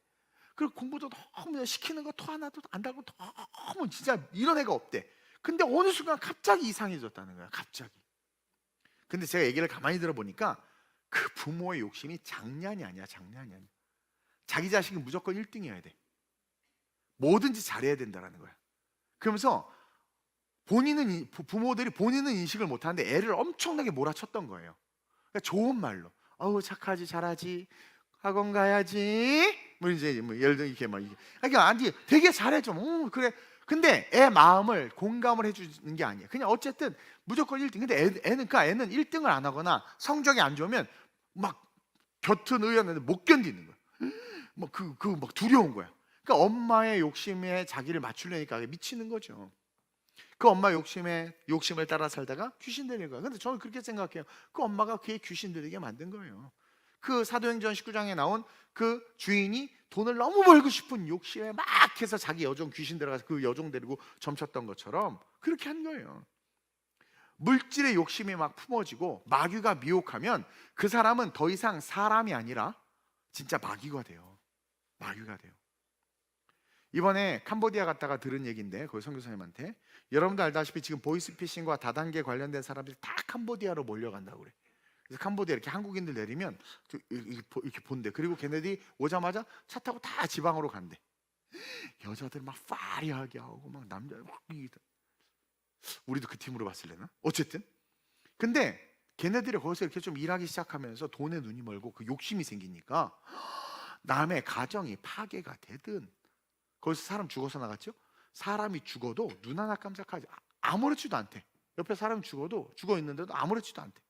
그리고 공부도 너무 시키는 거 토 하나도 안 달고 너무 진짜 이런 애가 없대. 근데 어느 순간 갑자기 이상해졌다는 거야. 갑자기. 근데 제가 얘기를 가만히 들어보니까 그 부모의 욕심이 장난이 아니야. 장난이 아니야. 자기 자식은 무조건 1등이어야 돼. 뭐든지 잘해야 된다는 거야. 그러면서 부모들이 본인은 인식을 못하는데 애를 엄청나게 몰아쳤던 거예요. 그러니까 좋은 말로, 어우 착하지, 잘하지, 학원 가야지, 뭐 이제 뭐 예를 들어 이렇게 막 그러니까 아니 되게 잘해줘. 그래. 근데 애 마음을 공감을 해주는 게 아니야. 그냥 어쨌든 무조건 1등. 근데 애는 1등을 안 하거나 성적이 안 좋으면 막 곁은 의원인데 못 견디는 거야. 막 두려운 거야. 그러니까 엄마의 욕심에 자기를 맞추려니까 미치는 거죠. 그 엄마 욕심을 따라 살다가 귀신 들린 거야. 근데 저는 그렇게 생각해요. 그 엄마가 그의 귀신 들리게 만든 거예요. 그 사도행전 19장에 나온 그 주인이 돈을 너무 벌고 싶은 욕심에 막 해서 자기 여종 귀신 들어가서 그 여종 데리고 점쳤던 것처럼 그렇게 한 거예요. 물질의 욕심이 막 품어지고 마귀가 미혹하면 그 사람은 더 이상 사람이 아니라 진짜 마귀가 돼요. 마귀가 돼요. 이번에 캄보디아 갔다가 들은 얘기인데, 거기 선교사님한테, 여러분도 알다시피 지금 보이스피싱과 다단계 관련된 사람들이 다 캄보디아로 몰려간다고 그래. 그래서 캄보디아 이렇게 한국인들 내리면 이렇게 본대. 그리고 걔네들이 오자마자 차 타고 다 지방으로 간대. 여자들 막 파리하게 하고 막 남자 우리도 그 팀으로 봤을래나? 어쨌든 근데 걔네들이 거기서 이렇게 좀 일하기 시작하면서 돈에 눈이 멀고 그 욕심이 생기니까 남의 가정이 파괴가 되든, 거기서 사람 죽어서 나갔죠? 사람이 죽어도 눈 하나 깜짝하지 아무렇지도 않대. 옆에 사람이 죽어도 죽어 있는데도 아무렇지도 않대.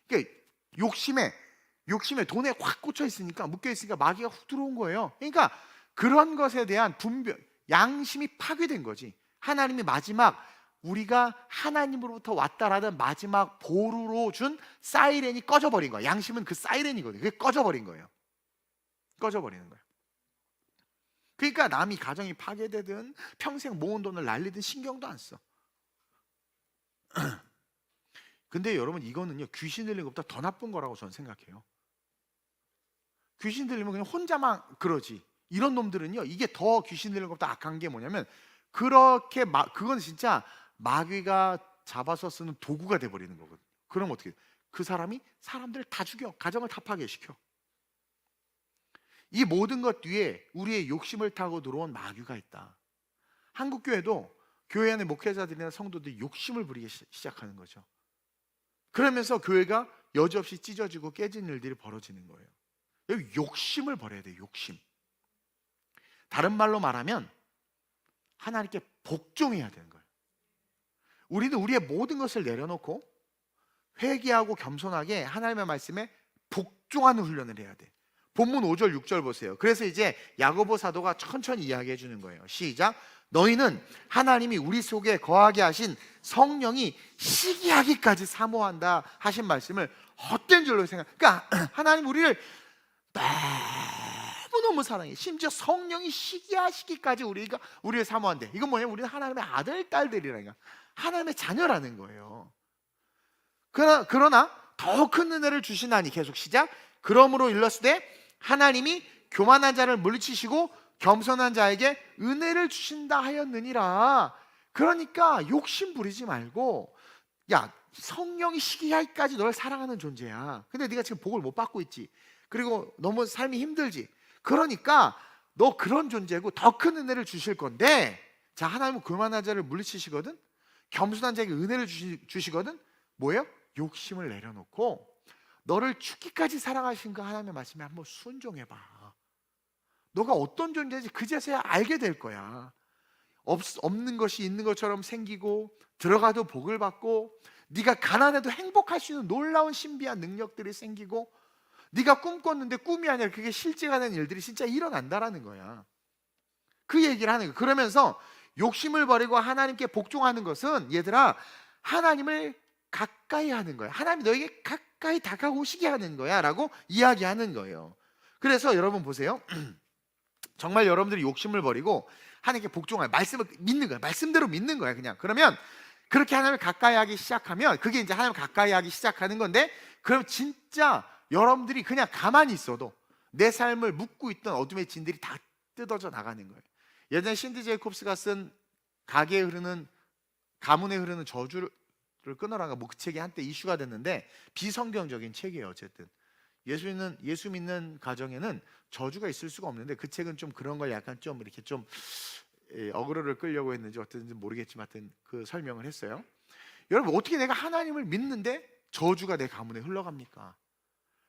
그러니까 욕심에 돈에 확 꽂혀 있으니까, 묶여 있으니까 마귀가 훅 들어온 거예요. 그러니까 그런 것에 대한 분별, 양심이 파괴된 거지. 하나님이 마지막 우리가 하나님으로부터 왔다라는 마지막 보루로 준 사이렌이 꺼져버린 거야. 양심은 그 사이렌이거든요. 그게 꺼져버린 거예요. 꺼져버리는 거예요. 그러니까 남이 가정이 파괴되든 평생 모은 돈을 날리든 신경도 안 써. 근데 여러분, 이거는요 귀신 들린 것보다 더 나쁜 거라고 저는 생각해요. 귀신 들리면 그냥 혼자만 그러지, 이런 놈들은요 이게 더 귀신 들린 것보다 악한 게 뭐냐면, 그건 진짜 마귀가 잡아서 쓰는 도구가 돼버리는 거거든요. 그럼 어떻게 돼? 그 사람이 사람들을 다 죽여, 가정을 다 파괴시켜. 이 모든 것 뒤에 우리의 욕심을 타고 들어온 마귀가 있다. 한국교회도 교회 안에 목회자들이나 성도들이 욕심을 부리기 시작하는 거죠. 그러면서 교회가 여지없이 찢어지고 깨진 일들이 벌어지는 거예요. 여기 욕심을 버려야 돼요. 욕심. 다른 말로 말하면 하나님께 복종해야 되는 거예요. 우리는 우리의 모든 것을 내려놓고 회개하고 겸손하게 하나님의 말씀에 복종하는 훈련을 해야 돼. 본문 5절 6절 보세요. 그래서 이제 야고보 사도가 천천히 이야기해 주는 거예요. 시작. 너희는 하나님이 우리 속에 거하게 하신 성령이 시기하기까지 사모한다 하신 말씀을 헛된 줄로 생각. 그러니까 하나님 우리를 너무 사랑해. 심지어 성령이 시기하시기까지 우리를 사모한대. 이건 뭐냐면 우리는 하나님의 아들 딸들이라니까, 하나님의 자녀라는 거예요. 그러나 더 큰 은혜를 주시나니, 계속 시작. 그러므로 일렀으되 하나님이 교만한 자를 물리치시고 겸손한 자에게 은혜를 주신다 하였느니라. 그러니까 욕심 부리지 말고, 야, 성령이 시기하기까지 널 사랑하는 존재야. 근데 네가 지금 복을 못 받고 있지. 그리고 너무 삶이 힘들지. 그러니까 너 그런 존재고 더 큰 은혜를 주실 건데, 자, 하나님은 교만한 자를 물리치시거든, 겸손한 자에게 은혜를 주시거든. 뭐예요? 욕심을 내려놓고 너를 죽기까지 사랑하신 그 하나님의 말씀에 한번 순종해봐. 너가 어떤 존재인지 그제서야 알게 될 거야. 없는 것이 있는 것처럼 생기고, 들어가도 복을 받고, 네가 가난해도 행복할 수 있는 놀라운 신비한 능력들이 생기고, 네가 꿈꿨는데 꿈이 아니라 그게 실제가 된 일들이 진짜 일어난다라는 거야. 그 얘기를 하는 거야. 그러면서 욕심을 버리고 하나님께 복종하는 것은, 얘들아, 하나님을 가까이 하는 거야. 하나님이 너에게 가까이 다가오시게 하는 거야 라고 이야기하는 거예요. 그래서 여러분 보세요. 정말 여러분들이 욕심을 버리고 하나님께 복종하는, 말씀을 믿는 거야. 말씀대로 믿는 거야 그냥. 그러면 그렇게 하나님을 가까이 하기 시작하면, 그게 이제 하나님을 가까이 하기 시작하는 건데, 그럼 진짜 여러분들이 그냥 가만히 있어도 내 삶을 묶고 있던 어둠의 진들이 다 뜯어져 나가는 거예요. 예전에 신디 제이콥스가 쓴 가문에 흐르는 저주를 끊어라가 뭐 그 책이 한때 이슈가 됐는데, 비성경적인 책이에요. 어쨌든 예수 믿는 가정에는 저주가 있을 수가 없는데, 그 책은 좀 그런 걸 약간 좀 이렇게 좀 어그로를 끌려고 했는지 어떤지 모르겠지만 하여튼 그 설명을 했어요. 여러분, 어떻게 내가 하나님을 믿는데 저주가 내 가문에 흘러갑니까?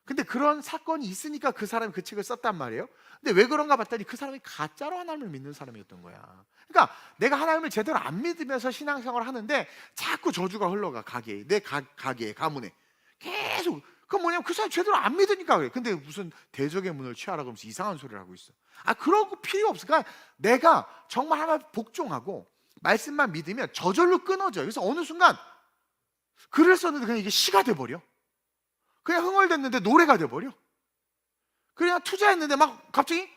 근데 그런 사건이 있으니까 그 사람이 그 책을 썼단 말이에요. 근데 왜 그런가 봤더니 그 사람이 가짜로 하나님을 믿는 사람이었던 거야. 그러니까 내가 하나님을 제대로 안 믿으면서 신앙생활을 하는데 자꾸 저주가 흘러가, 가게에, 내 가게에, 가문에 계속. 그건 뭐냐면 그 사람이 제대로 안 믿으니까 그래. 근데 무슨 대적의 문을 취하라 그러면서 이상한 소리를 하고 있어. 그런 거 필요 없어. 그러니까 내가 정말 하나님 복종하고 말씀만 믿으면 저절로 끊어져요. 그래서 어느 순간 글을 썼는데 그냥 이게 시가 돼버려. 그냥 흥얼댔는데 노래가 돼버려. 그냥 투자했는데 막 갑자기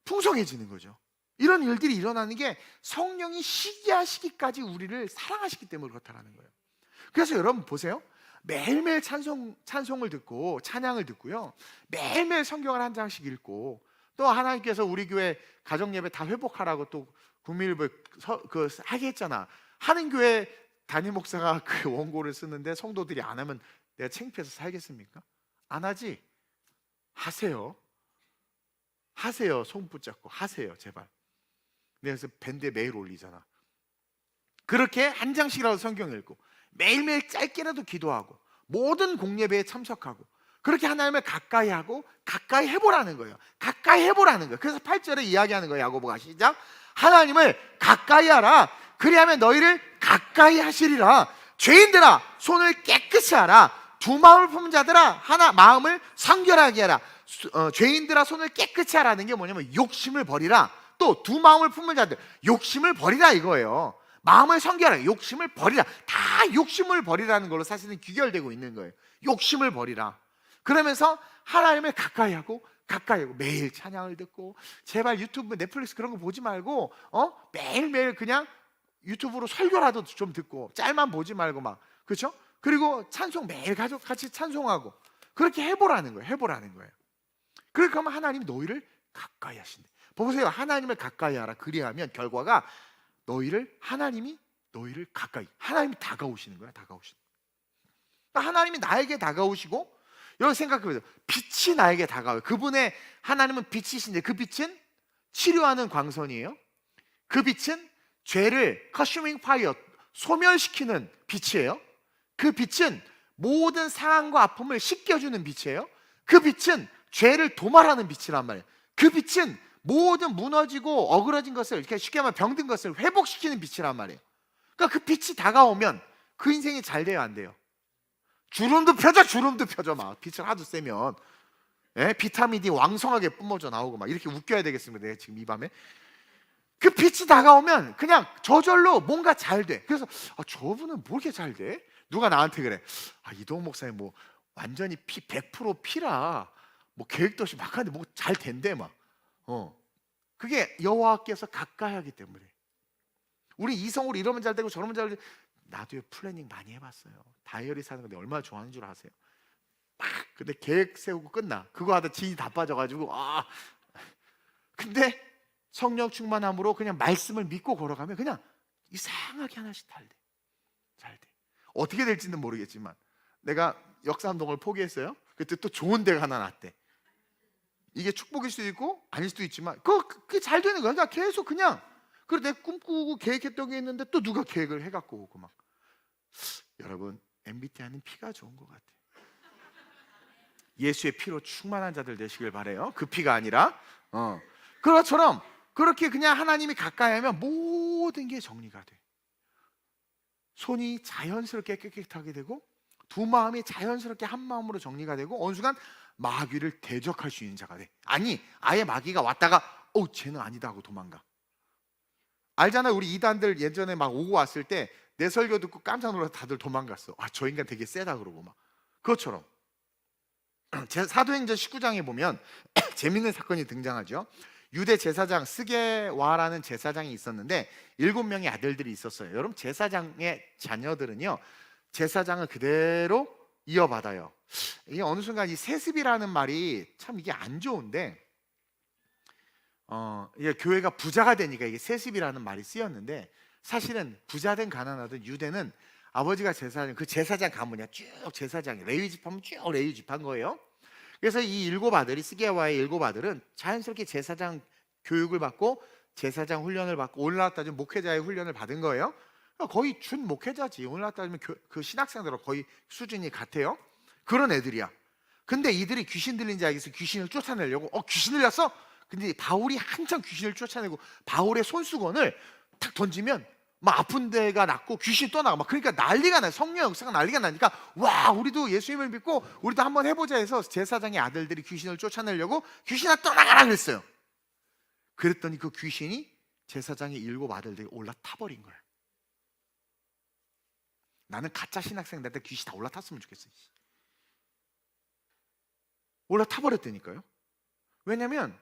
풍성해지는 거죠. 이런 일들이 일어나는 게 성령이 시기하시기까지 우리를 사랑하시기 때문에 그렇다는 거예요. 그래서 여러분 보세요. 매일매일 찬송을 듣고 찬양을 듣고요, 매일매일 성경을 한 장씩 읽고, 또 하나님께서 우리 교회 가정예배 다 회복하라고 또 국민일보에 하게 했잖아. 하는 교회 담임 목사가 그 원고를 쓰는데 성도들이 안 하면 내가 창피해서 살겠습니까? 안 하지? 하세요. 손 붙잡고 하세요, 제발. 내가 그래서 밴드에 매일 올리잖아. 그렇게 한 장씩이라도 성경 읽고 매일매일 짧게라도 기도하고 모든 공예배에 참석하고, 그렇게 하나님을 가까이 하고 가까이 해보라는 거예요. 가까이 해보라는 거예요. 그래서 8절에 이야기하는 거예요. 야고보가 시작. 하나님을 가까이 하라. 그리하면 너희를 가까이 하시리라. 죄인들아, 손을 깨끗이 하라. 두 마음을 품은 자들아, 하나 마음을 성결하게 하라. 죄인들아, 손을 깨끗이 하라는 게 뭐냐면 욕심을 버리라. 또 두 마음을 품은 자들, 욕심을 버리라 이거예요. 마음을 성결하라. 욕심을 버리라. 다 욕심을 버리라는 걸로 사실은 귀결되고 있는 거예요. 욕심을 버리라. 그러면서 하나님을 가까이 하고 매일 찬양을 듣고, 제발 유튜브, 넷플릭스 그런 거 보지 말고 매일매일 그냥 유튜브로 설교라도 좀 듣고, 짤만 보지 말고 막, 그렇죠? 그리고 찬송 매일 가족 같이 찬송하고, 그렇게 해보라는 거예요. 그렇게 하면 하나님이 너희를 가까이 하신대. 보세요. 하나님을 가까이 하라. 그리하면 결과가 하나님이 너희를 가까이, 하나님이 다가오시는 거야. 그러니까 하나님이 나에게 다가오시고, 여러분 생각해보세요. 빛이 나에게 다가와요. 하나님은 빛이신데, 그 빛은 치료하는 광선이에요. 그 빛은 죄를 컨슈밍 파이어, 소멸시키는 빛이에요. 그 빛은 모든 상함과 아픔을 씻겨주는 빛이에요. 그 빛은 죄를 도말하는 빛이란 말이에요. 그 빛은 모든 무너지고 어그러진 것을, 이렇게 쉽게 말하면 병든 것을 회복시키는 빛이란 말이에요. 그러니까 그 빛이 다가오면 그 인생이 잘 돼요, 안 돼요? 주름도 펴져 막, 빛을 하도 쐬면. 비타민 D 왕성하게 뿜어져 나오고 막, 이렇게 웃겨야 되겠습니다, 내가 지금 이 밤에. 그 빛이 다가오면 그냥 저절로 뭔가 잘 돼. 그래서 저분은 뭐 이렇게 잘 돼? 누가 나한테 그래, 이동욱 목사님 뭐 완전히 100% 피라, 뭐 계획도 없이 막 하는데 뭐 잘 된대 막. 그게 여호와께서 가까이 하기 때문에. 우리 이성으로 이러면 잘 되고 저러면 잘 되고, 나도 플래닝 많이 해봤어요. 다이어리 사는 건데 얼마나 좋아하는 줄 아세요? 근데 계획 세우고 끝나. 그거 하다 진이 다 빠져가지고, 근데 성령 충만함으로 그냥 말씀을 믿고 걸어가면 그냥 이상하게 하나씩 잘 돼. 어떻게 될지는 모르겠지만, 내가 역삼동을 포기했어요. 그때 또 좋은 데가 하나 났대. 이게 축복일 수도 있고 아닐 수도 있지만, 그게 잘 되는 거야. 그러니까 계속 그냥, 그리고 내가 꿈꾸고 계획했던 게 있는데 또 누가 계획을 해갖고 오고 막. 여러분, MBTI는 피가 좋은 것 같아요. 예수의 피로 충만한 자들 되시길 바래요. 그 피가 아니라. 그것처럼 그렇게 그냥 하나님이 가까이 하면 모든 게 정리가 돼. 손이 자연스럽게 깨끗하게 되고, 두 마음이 자연스럽게 한 마음으로 정리가 되고, 어느 순간 마귀를 대적할 수 있는 자가 돼. 아예 마귀가 왔다가 쟤는 아니다 하고 도망가. 알잖아요. 우리 이단들 예전에 막 오고 왔을 때 내 설교 듣고 깜짝 놀라서 다들 도망갔어. 저 인간 되게 세다 그러고 막. 그것처럼 사도행전 19장에 보면 재밌는 사건이 등장하죠. 유대 제사장 스게와라는 제사장이 있었는데 7명의 아들들이 있었어요. 여러분, 제사장의 자녀들은요, 제사장을 그대로 이어받아요. 이게 어느 순간 이 세습이라는 말이 참 이게 안 좋은데, 이게 교회가 부자가 되니까 이게 세습이라는 말이 쓰였는데, 사실은 부자든 가난하든 유대는 아버지가 제사장, 그 제사장 가문이야. 쭉 제사장이 레위 지파면 쭉 레위 지파인 거예요. 그래서 이 7아들이, 스게와의 7아들은 자연스럽게 제사장 교육을 받고 제사장 훈련을 받고, 오늘날 따지면 목회자의 훈련을 받은 거예요. 거의 준 목회자지. 오늘날 따지면 그 신학생들하고 거의 수준이 같아요. 그런 애들이야. 근데 이들이 귀신 들린 자에게서 귀신을 쫓아내려고, 귀신 들렸어? 근데 바울이 한참 귀신을 쫓아내고 바울의 손수건을 탁 던지면 막 아픈 데가 낫고 귀신이 떠나가 막. 그러니까 난리가 나요. 성령 역사가 난리가 나니까, 와, 우리도 예수님을 믿고 우리도 한번 해보자 해서 제사장의 아들들이 귀신을 쫓아내려고 귀신아 떠나가라 그랬어요. 그랬더니 그 귀신이 제사장의 7아들들이 올라타버린 거예요. 나는 가짜 신학생들한테 귀신 다 올라탔으면 좋겠어요. 올라타버렸다니까요. 왜냐면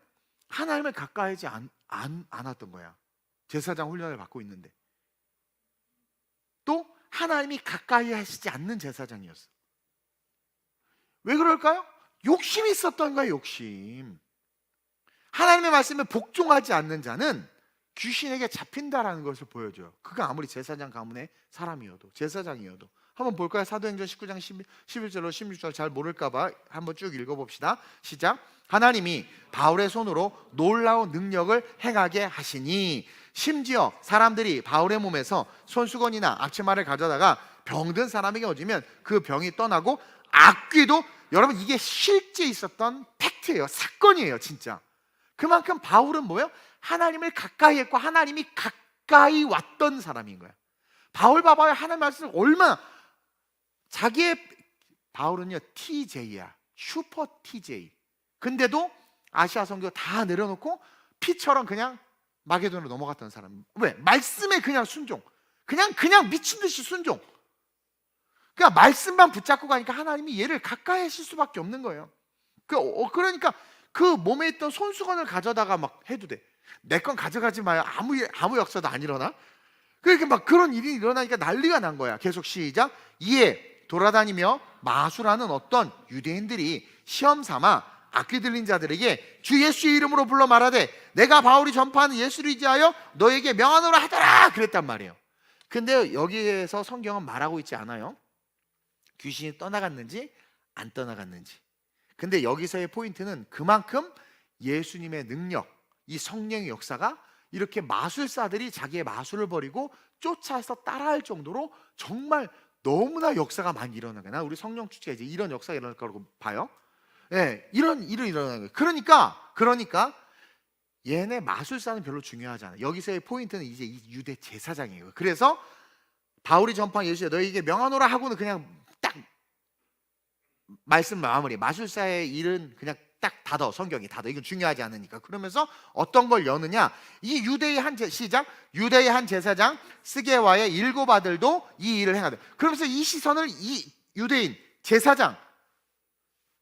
하나님을 가까이 하지 않았던 거야. 제사장 훈련을 받고 있는데. 또 하나님이 가까이 하시지 않는 제사장이었어. 왜 그럴까요? 욕심이 있었던 거야. 욕심. 하나님의 말씀에 복종하지 않는 자는 귀신에게 잡힌다라는 것을 보여줘요. 그가 아무리 제사장 가문의 사람이어도, 제사장이어도. 한번 볼까요? 사도행전 19장 11절로 16절 잘 모를까봐 한번 쭉 읽어봅시다. 시작. 하나님이 바울의 손으로 놀라운 능력을 행하게 하시니, 심지어 사람들이 바울의 몸에서 손수건이나 앞치마를 가져다가 병든 사람에게 얹으면 그 병이 떠나고 악귀도, 여러분 이게 실제 있었던 팩트예요. 사건이에요, 진짜. 그만큼 바울은 뭐예요? 하나님을 가까이 했고 하나님이 가까이 왔던 사람인 거야. 바울 봐봐요. 하나님 말씀을 얼마나, 바울은요 TJ야, 슈퍼 TJ. 근데도 아시아 선교 다 내려놓고 피처럼 그냥 마게도로 넘어갔던 사람. 왜? 말씀에 그냥 순종. 그냥 미친 듯이 순종. 그러니까 말씀만 붙잡고 가니까 하나님이 얘를 가까이 하실 수밖에 없는 거예요. 그러니까 그 몸에 있던 손수건을 가져다가 막 해도 돼. 내 건 가져가지 마요. 아무 역사도 안 일어나. 그러니까 막 그런 일이 일어나니까 난리가 난 거야. 계속 시작. 이에 돌아다니며 마술하는 어떤 유대인들이 시험 삼아 악귀 들린 자들에게 주 예수의 이름으로 불러 말하되 내가 바울이 전파하는 예수를 의지하여 너에게 명하노라 하더라 그랬단 말이에요. 근데 여기에서 성경은 말하고 있지 않아요. 귀신이 떠나갔는지 안 떠나갔는지. 근데 여기서의 포인트는 그만큼 예수님의 능력, 이 성령의 역사가 이렇게 마술사들이 자기의 마술을 버리고 쫓아서 따라할 정도로 정말 너무나 역사가 많이 일어나는 거예요. 우리 성령 축제가 이제 이런 역사가 일어날 거라고 봐요. 네, 이런 일이 일어나는 거예요. 그러니까 얘네 마술사는 별로 중요하지 않아요. 여기서의 포인트는 이제 이 유대 제사장이에요. 그래서 바울이 전파한 예수야 너에게 명하노라 하고는 그냥 딱 말씀 마무리. 마술사의 일은 그냥 딱 닫아. 성경이 닫아. 이건 중요하지 않으니까. 그러면서 어떤 걸 여느냐, 이 유대의 유대의 한 제사장 스게와의 7 아들도 이 일을 행하되. 그러면서 이 시선을 이 유대인 제사장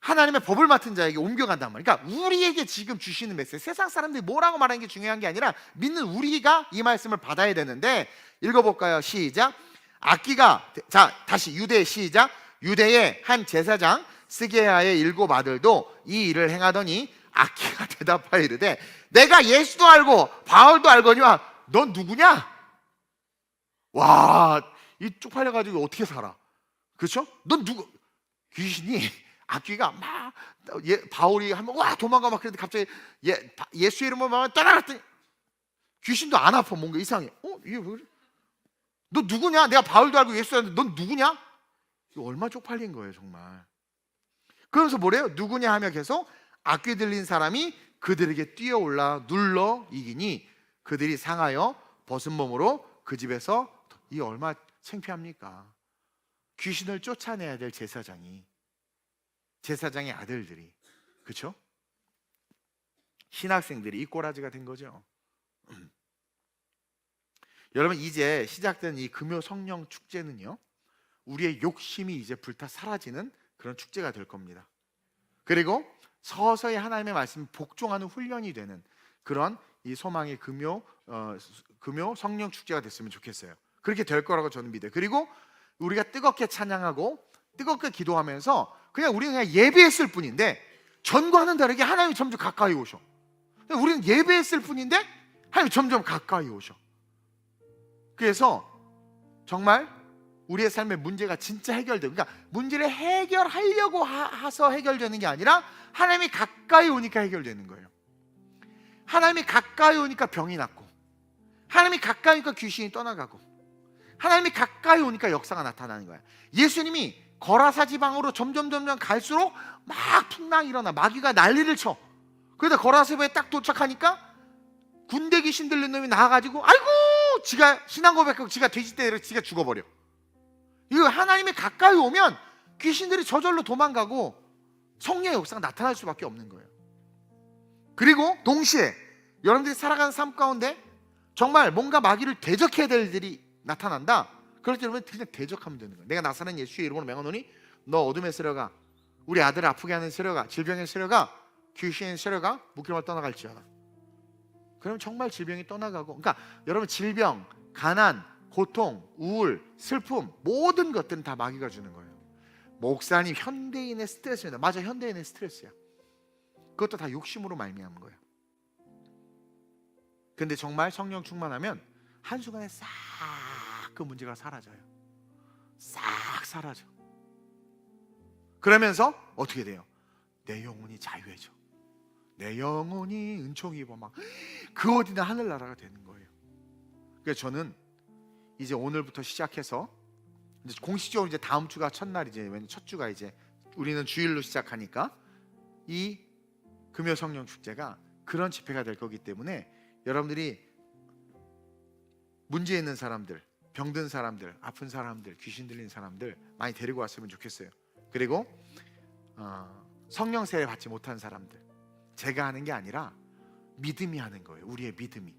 하나님의 법을 맡은 자에게 옮겨간단 말이에요. 그러니까 우리에게 지금 주시는 메시지, 세상 사람들이 뭐라고 말하는 게 중요한 게 아니라 믿는 우리가 이 말씀을 받아야 되는데, 읽어볼까요? 시작. 다시 유대 시작. 유대의 한 제사장 스게야의 7 아들도 이 일을 행하더니 악기가 대답하여 이르되 내가 예수도 알고 바울도 알거니와 넌 누구냐? 와, 이 쪽팔려가지고 어떻게 살아? 그렇죠? 넌 누구? 귀신이 악귀가 막 바울이 하면 와 도망가 막 그랬는데 갑자기 예수의 이름으로 막 떠나갔더니 귀신도 안 아파. 뭔가 이상해. 이게 왜 그래? 너 누구냐? 내가 바울도 알고 예수도 알는데 넌 누구냐? 이거 얼마나 쪽팔린 거예요 정말. 그러면서 뭐래요? 누구냐 하며 계속 악귀 들린 사람이 그들에게 뛰어올라 눌러 이기니 그들이 상하여 벗은 몸으로 그 집에서. 이 얼마나 창피합니까? 귀신을 쫓아내야 될 제사장의 아들들이, 그렇죠? 신학생들이 이 꼬라지가 된 거죠. 여러분, 이제 시작된 이 금요 성령 축제는요, 우리의 욕심이 이제 불타 사라지는 그런 축제가 될 겁니다. 그리고 서서히 하나님의 말씀이 복종하는 훈련이 되는 그런 이 소망의 금요 성령 축제가 됐으면 좋겠어요. 그렇게 될 거라고 저는 믿어요. 그리고 우리가 뜨겁게 찬양하고 뜨겁게 기도하면서 우리는 그냥 예배했을 뿐인데, 전과는 다르게 하나님이 점점 가까이 오셔. 우리는 예배했을 뿐인데 하나님이 점점 가까이 오셔. 그래서 정말 우리의 삶의 문제가 진짜 해결되고, 그러니까 문제를 해결하려고 해서 해결되는 게 아니라 하나님이 가까이 오니까 해결되는 거예요. 하나님이 가까이 오니까 병이 낫고, 하나님이 가까이 오니까 귀신이 떠나가고, 하나님이 가까이 오니까 역사가 나타나는 거야. 예수님이 거라사 지방으로 점점 갈수록 막 풍랑이 일어나. 마귀가 난리를 쳐. 그러다 거라사에 딱 도착하니까 군대 귀신 들린 놈이 나와가지고 아이고 지가 신앙 고백하고 지가 돼지떼로 지가 죽어버려. 이거 하나님이 가까이 오면 귀신들이 저절로 도망가고 성령의 역사가 나타날 수밖에 없는 거예요. 그리고 동시에 여러분들이 살아가는 삶 가운데 정말 뭔가 마귀를 대적해야 될 일이 나타난다. 그럴 때 여러분 그냥 대적하면 되는 거예요. 내가 나사렛 예수의 이름으로 명하노니 너 어둠의 세력아, 우리 아들을 아프게 하는 세력아, 질병의 세력아, 귀신의 세력아 묶임을 떠나갈지어다. 그럼 정말 질병이 떠나가고, 그러니까 여러분 질병, 가난, 고통, 우울, 슬픔 모든 것들은 다 마귀가 주는 거예요. 목사님, 현대인의 스트레스입니다. 맞아, 현대인의 스트레스야. 그것도 다 욕심으로 말미암은 거예요. 근데 정말 성령 충만하면 한순간에 싹 그 문제가 사라져요. 싹 사라져. 그러면서 어떻게 돼요? 내 영혼이 자유해져. 내 영혼이 은총 입어 막 그 어디나 하늘나라가 되는 거예요. 그래서 저는 이제 오늘부터 시작해서 이제 공식적으로 이제 다음 주가 첫날이지. 왜냐면 첫 주가 이제 우리는 주일로 시작하니까 이 금요 성령 축제가 그런 집회가 될 거기 때문에 여러분들이 문제 있는 사람들, 병든 사람들, 아픈 사람들, 귀신 들린 사람들 많이 데리고 왔으면 좋겠어요. 그리고 성령 세례 받지 못한 사람들, 제가 하는 게 아니라 믿음이 하는 거예요. 우리의 믿음이.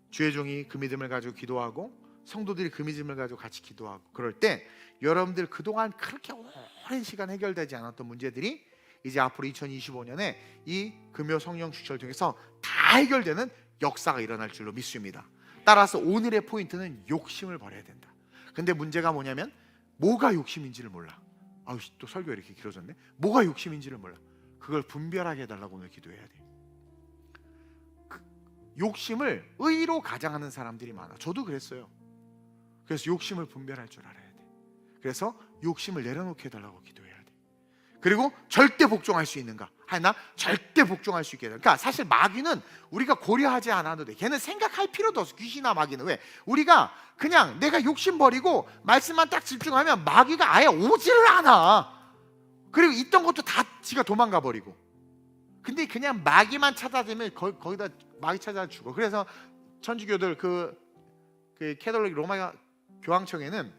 주의 종이 그 믿음을 가지고 기도하고 성도들이 그 믿음을 가지고 같이 기도하고 그럴 때 여러분들 그동안 그렇게 오랜 시간 해결되지 않았던 문제들이 이제 앞으로 2025년에 이 금요 성령 축제를 통해서 다 해결되는 역사가 일어날 줄로 믿습니다. 따라서 오늘의 포인트는 욕심을 버려야 된다. 근데 문제가 뭐냐면 뭐가 욕심인지를 몰라. 아우, 또 설교 이렇게 길어졌네. 뭐가 욕심인지를 몰라. 그걸 분별하게 해달라고 오늘 기도해야 돼. 욕심을 의로 가장하는 사람들이 많아. 저도 그랬어요. 그래서 욕심을 분별할 줄 알아야 돼. 그래서 욕심을 내려놓게 해달라고 기도해야 돼. 그리고 절대 복종할 수 있는가? 하나, 절대 복종할 수 있게 해달라. 그러니까 사실 마귀는 우리가 고려하지 않아도 돼. 걔는 생각할 필요도 없어. 귀신이나 마귀는. 왜? 우리가 그냥 내가 욕심 버리고 말씀만 딱 집중하면 마귀가 아예 오지를 않아. 그리고 있던 것도 다 지가 도망가 버리고. 근데 그냥 마귀만 찾아들면 거기다 마귀 찾아 죽어. 그래서 천주교들 그 캐톨릭 로마 교황청에는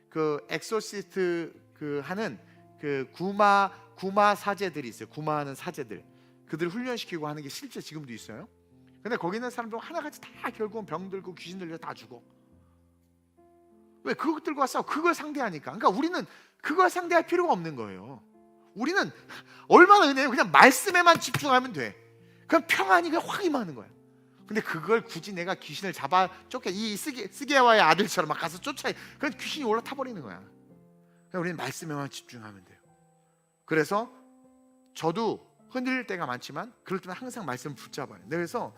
그 엑소시스트 그 하는 그 구마 사제들이 있어요. 구마하는 사제들. 그들 훈련시키고 하는 게 실제 지금도 있어요. 근데 거기 있는 사람들 하나같이 다 결국은 병 들고 귀신 들려 다 죽어. 왜? 그것들과 싸워. 그걸 상대하니까. 그러니까 우리는 그걸 상대할 필요가 없는 거예요. 우리는 얼마나 은혜요. 그냥 말씀에만 집중하면 돼. 그럼 평안이 그냥 확 임하는 거야. 근데 그걸 굳이 내가 귀신을 잡아 쫓게 이 스게와의 아들처럼 막 가서 쫓아. 그럼 귀신이 올라타 버리는 거야. 그러니까 우리는 말씀에만 집중하면 돼요. 그래서 저도 흔들릴 때가 많지만 그럴 때는 항상 말씀을 붙잡아요. 그래서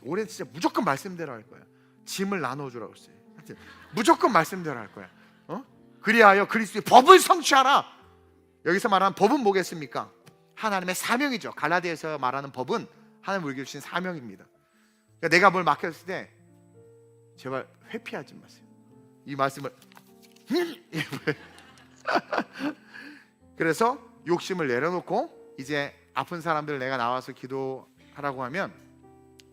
올해 진짜 무조건 말씀대로 할 거야. 짐을 나눠주라고 했어요. 무조건 말씀대로 할 거야. 그리하여 그리스도의 법을 성취하라. 여기서 말하는 법은 뭐겠습니까? 하나님의 사명이죠. 갈라디아에서 말하는 법은 하나님 우리에게 주신 사명입니다. 그러니까 내가 뭘 맡겼을 때 제발 회피하지 마세요. 이 말씀을 그래서 욕심을 내려놓고 이제 아픈 사람들 내가 나와서 기도하라고 하면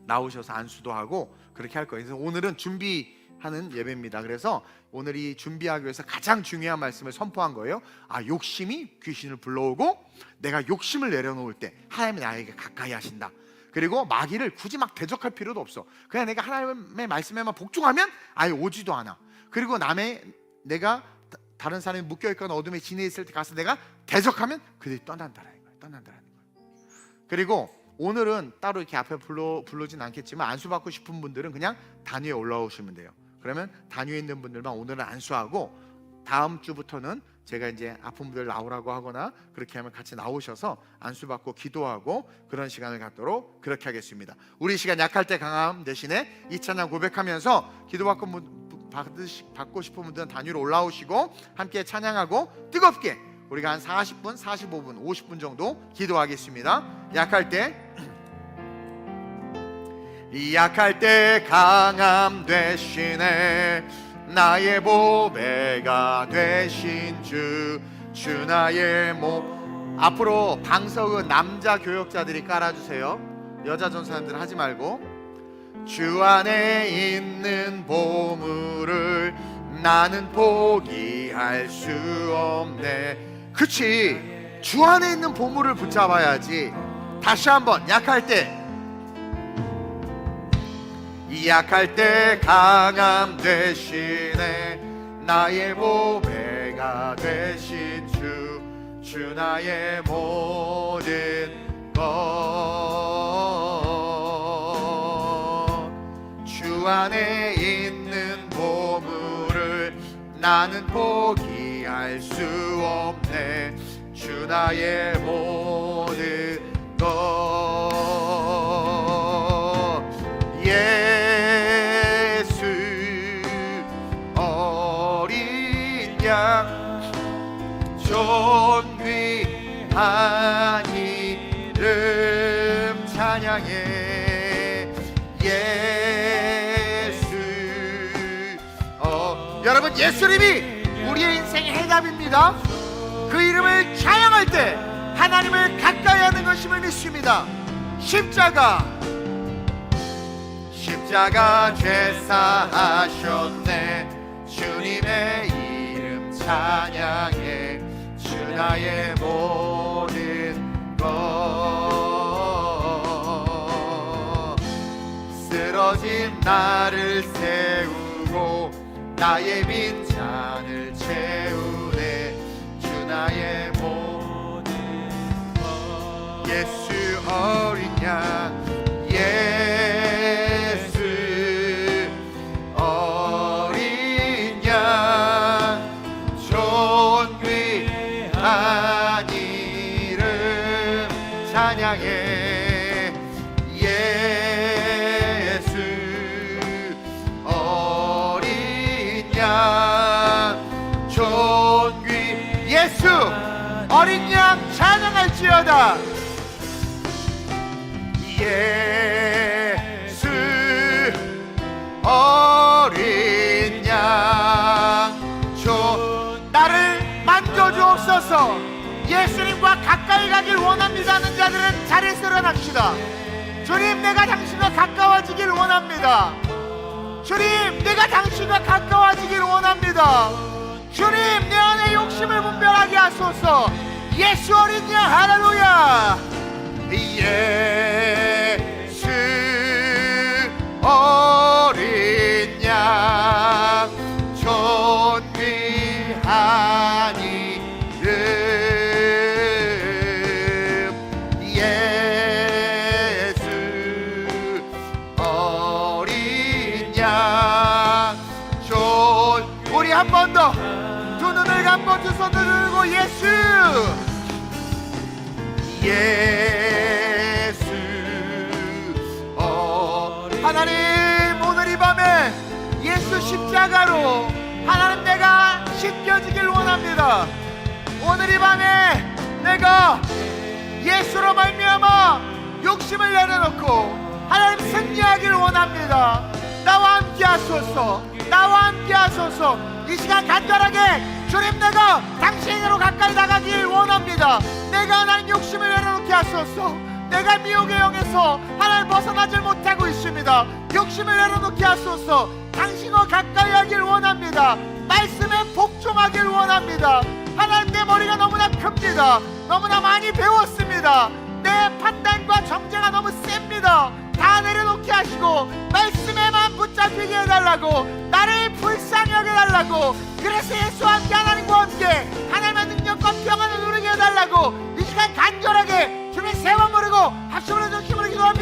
나오셔서 안수도 하고 그렇게 할 거예요. 그래서 오늘은 준비하는 예배입니다. 그래서 오늘 이 준비하기 위해서 가장 중요한 말씀을 선포한 거예요. 욕심이 귀신을 불러오고 내가 욕심을 내려놓을 때 하나님이 나에게 가까이 하신다. 그리고 마귀를 굳이 막 대적할 필요도 없어. 그냥 내가 하나님의 말씀에만 복종하면 아예 오지도 않아. 그리고 내가 다른 사람이 묶여있거나 어둠에 지내 있을 때 가서 내가 대적하면 그들이 떠난다라는 거예요. 그리고 오늘은 따로 이렇게 앞에 부르진 않겠지만 안수받고 싶은 분들은 그냥 단위에 올라오시면 돼요. 그러면 단위에 있는 분들만 오늘은 안수하고 다음 주부터는 제가 이제 아픈 분들 나오라고 하거나 그렇게 하면 같이 나오셔서 안수받고 기도하고 그런 시간을 갖도록 그렇게 하겠습니다. 우리 시간 약할 때 강함 대신에 이 찬양 고백하면서 받고 싶은 분들은 단위로 올라오시고 함께 찬양하고 뜨겁게 우리가 한 40분, 45분, 50분 정도 기도하겠습니다. 약할 때 강함 되시네 나의 보배가 되신 주 나의 몸. 앞으로 방석은 남자 교역자들이 깔아주세요. 여자 전사님들 하지 말고. 주 안에 있는 보물을 나는 포기할 수 없네. 그치, 주 안에 있는 보물을 붙잡아야지. 다시 한번 약할 때 강함 되시네 나의 보배가 되신 주 나의 모든 것. 주 안에 있는 보물을 나는 포기할 수 없네 주 나의 모든 것. 예수 어린 양 존귀한 이름 찬양해. 예수 여러분, 예수님이 우리의 인생의 해답입니다. 그 이름을 찬양할 때 하나님을 가까이 하는 것임을 믿습니다. 십자가 죄사하셨네 주님의 이름 찬양해 주 나의 모든 것. 쓰러진 나를 세우고 나의 빈잔을 채우네. 주 나의 모든 것. 예수 어린 양, 예수 어린 양, 존귀한 이름 찬양해. 예수 어린 양, 존귀. 예수 어린 양 찬양할지어다. 예수 어린 양, 나를 만져주옵소서. 예수님과 가까이 가길 원합니다 하는 자들은 자리에서 일어납시다. 주님, 내가 당신과 가까워지길 원합니다. 주님, 내가 당신과 가까워지길 원합니다. 주님, 내 안에 욕심을 분별하게 하소서. 예수 어린 양, 할렐루야. 예수 어린 양, 존귀한 이름. 예수 어린 양, 우리 한 번 더 두 눈을 감고 두 손을 들고 예수. 예수 하나님, 오늘 이 밤에 예수 십자가로 하나님 내가 씻겨지길 원합니다. 오늘 이 밤에 내가 예수로 말미암아 욕심을 내려놓고 하나님 승리하길 원합니다. 나와 함께 하소서. 나와 함께 하소서. 이 시간 간절하게 주님, 내가 당신으로 가까이 나가길 원합니다. 내가 하나님 욕심을 내려놓게 하소서. 내가 미혹의 영에서 하나님 벗어나질 못하고 있습니다. 욕심을 내려놓게 하소서. 당신과 가까이 하길 원합니다. 말씀에 복종하길 원합니다. 하나님, 내 머리가 너무나 큽니다. 너무나 많이 배웠습니다. 내 판단과 정죄가 너무 셉니다. 다 내려놓게 하시고 말씀에만 붙잡히게 해달라고, 나를 불쌍히 여겨달라고. 그래서 예수와 함께, 하나님과 함께 하나님의 능력과 평안을 누리게 해달라고 이 시간 간절하게 주님 세 번 부르고 합심으로 기도합니다.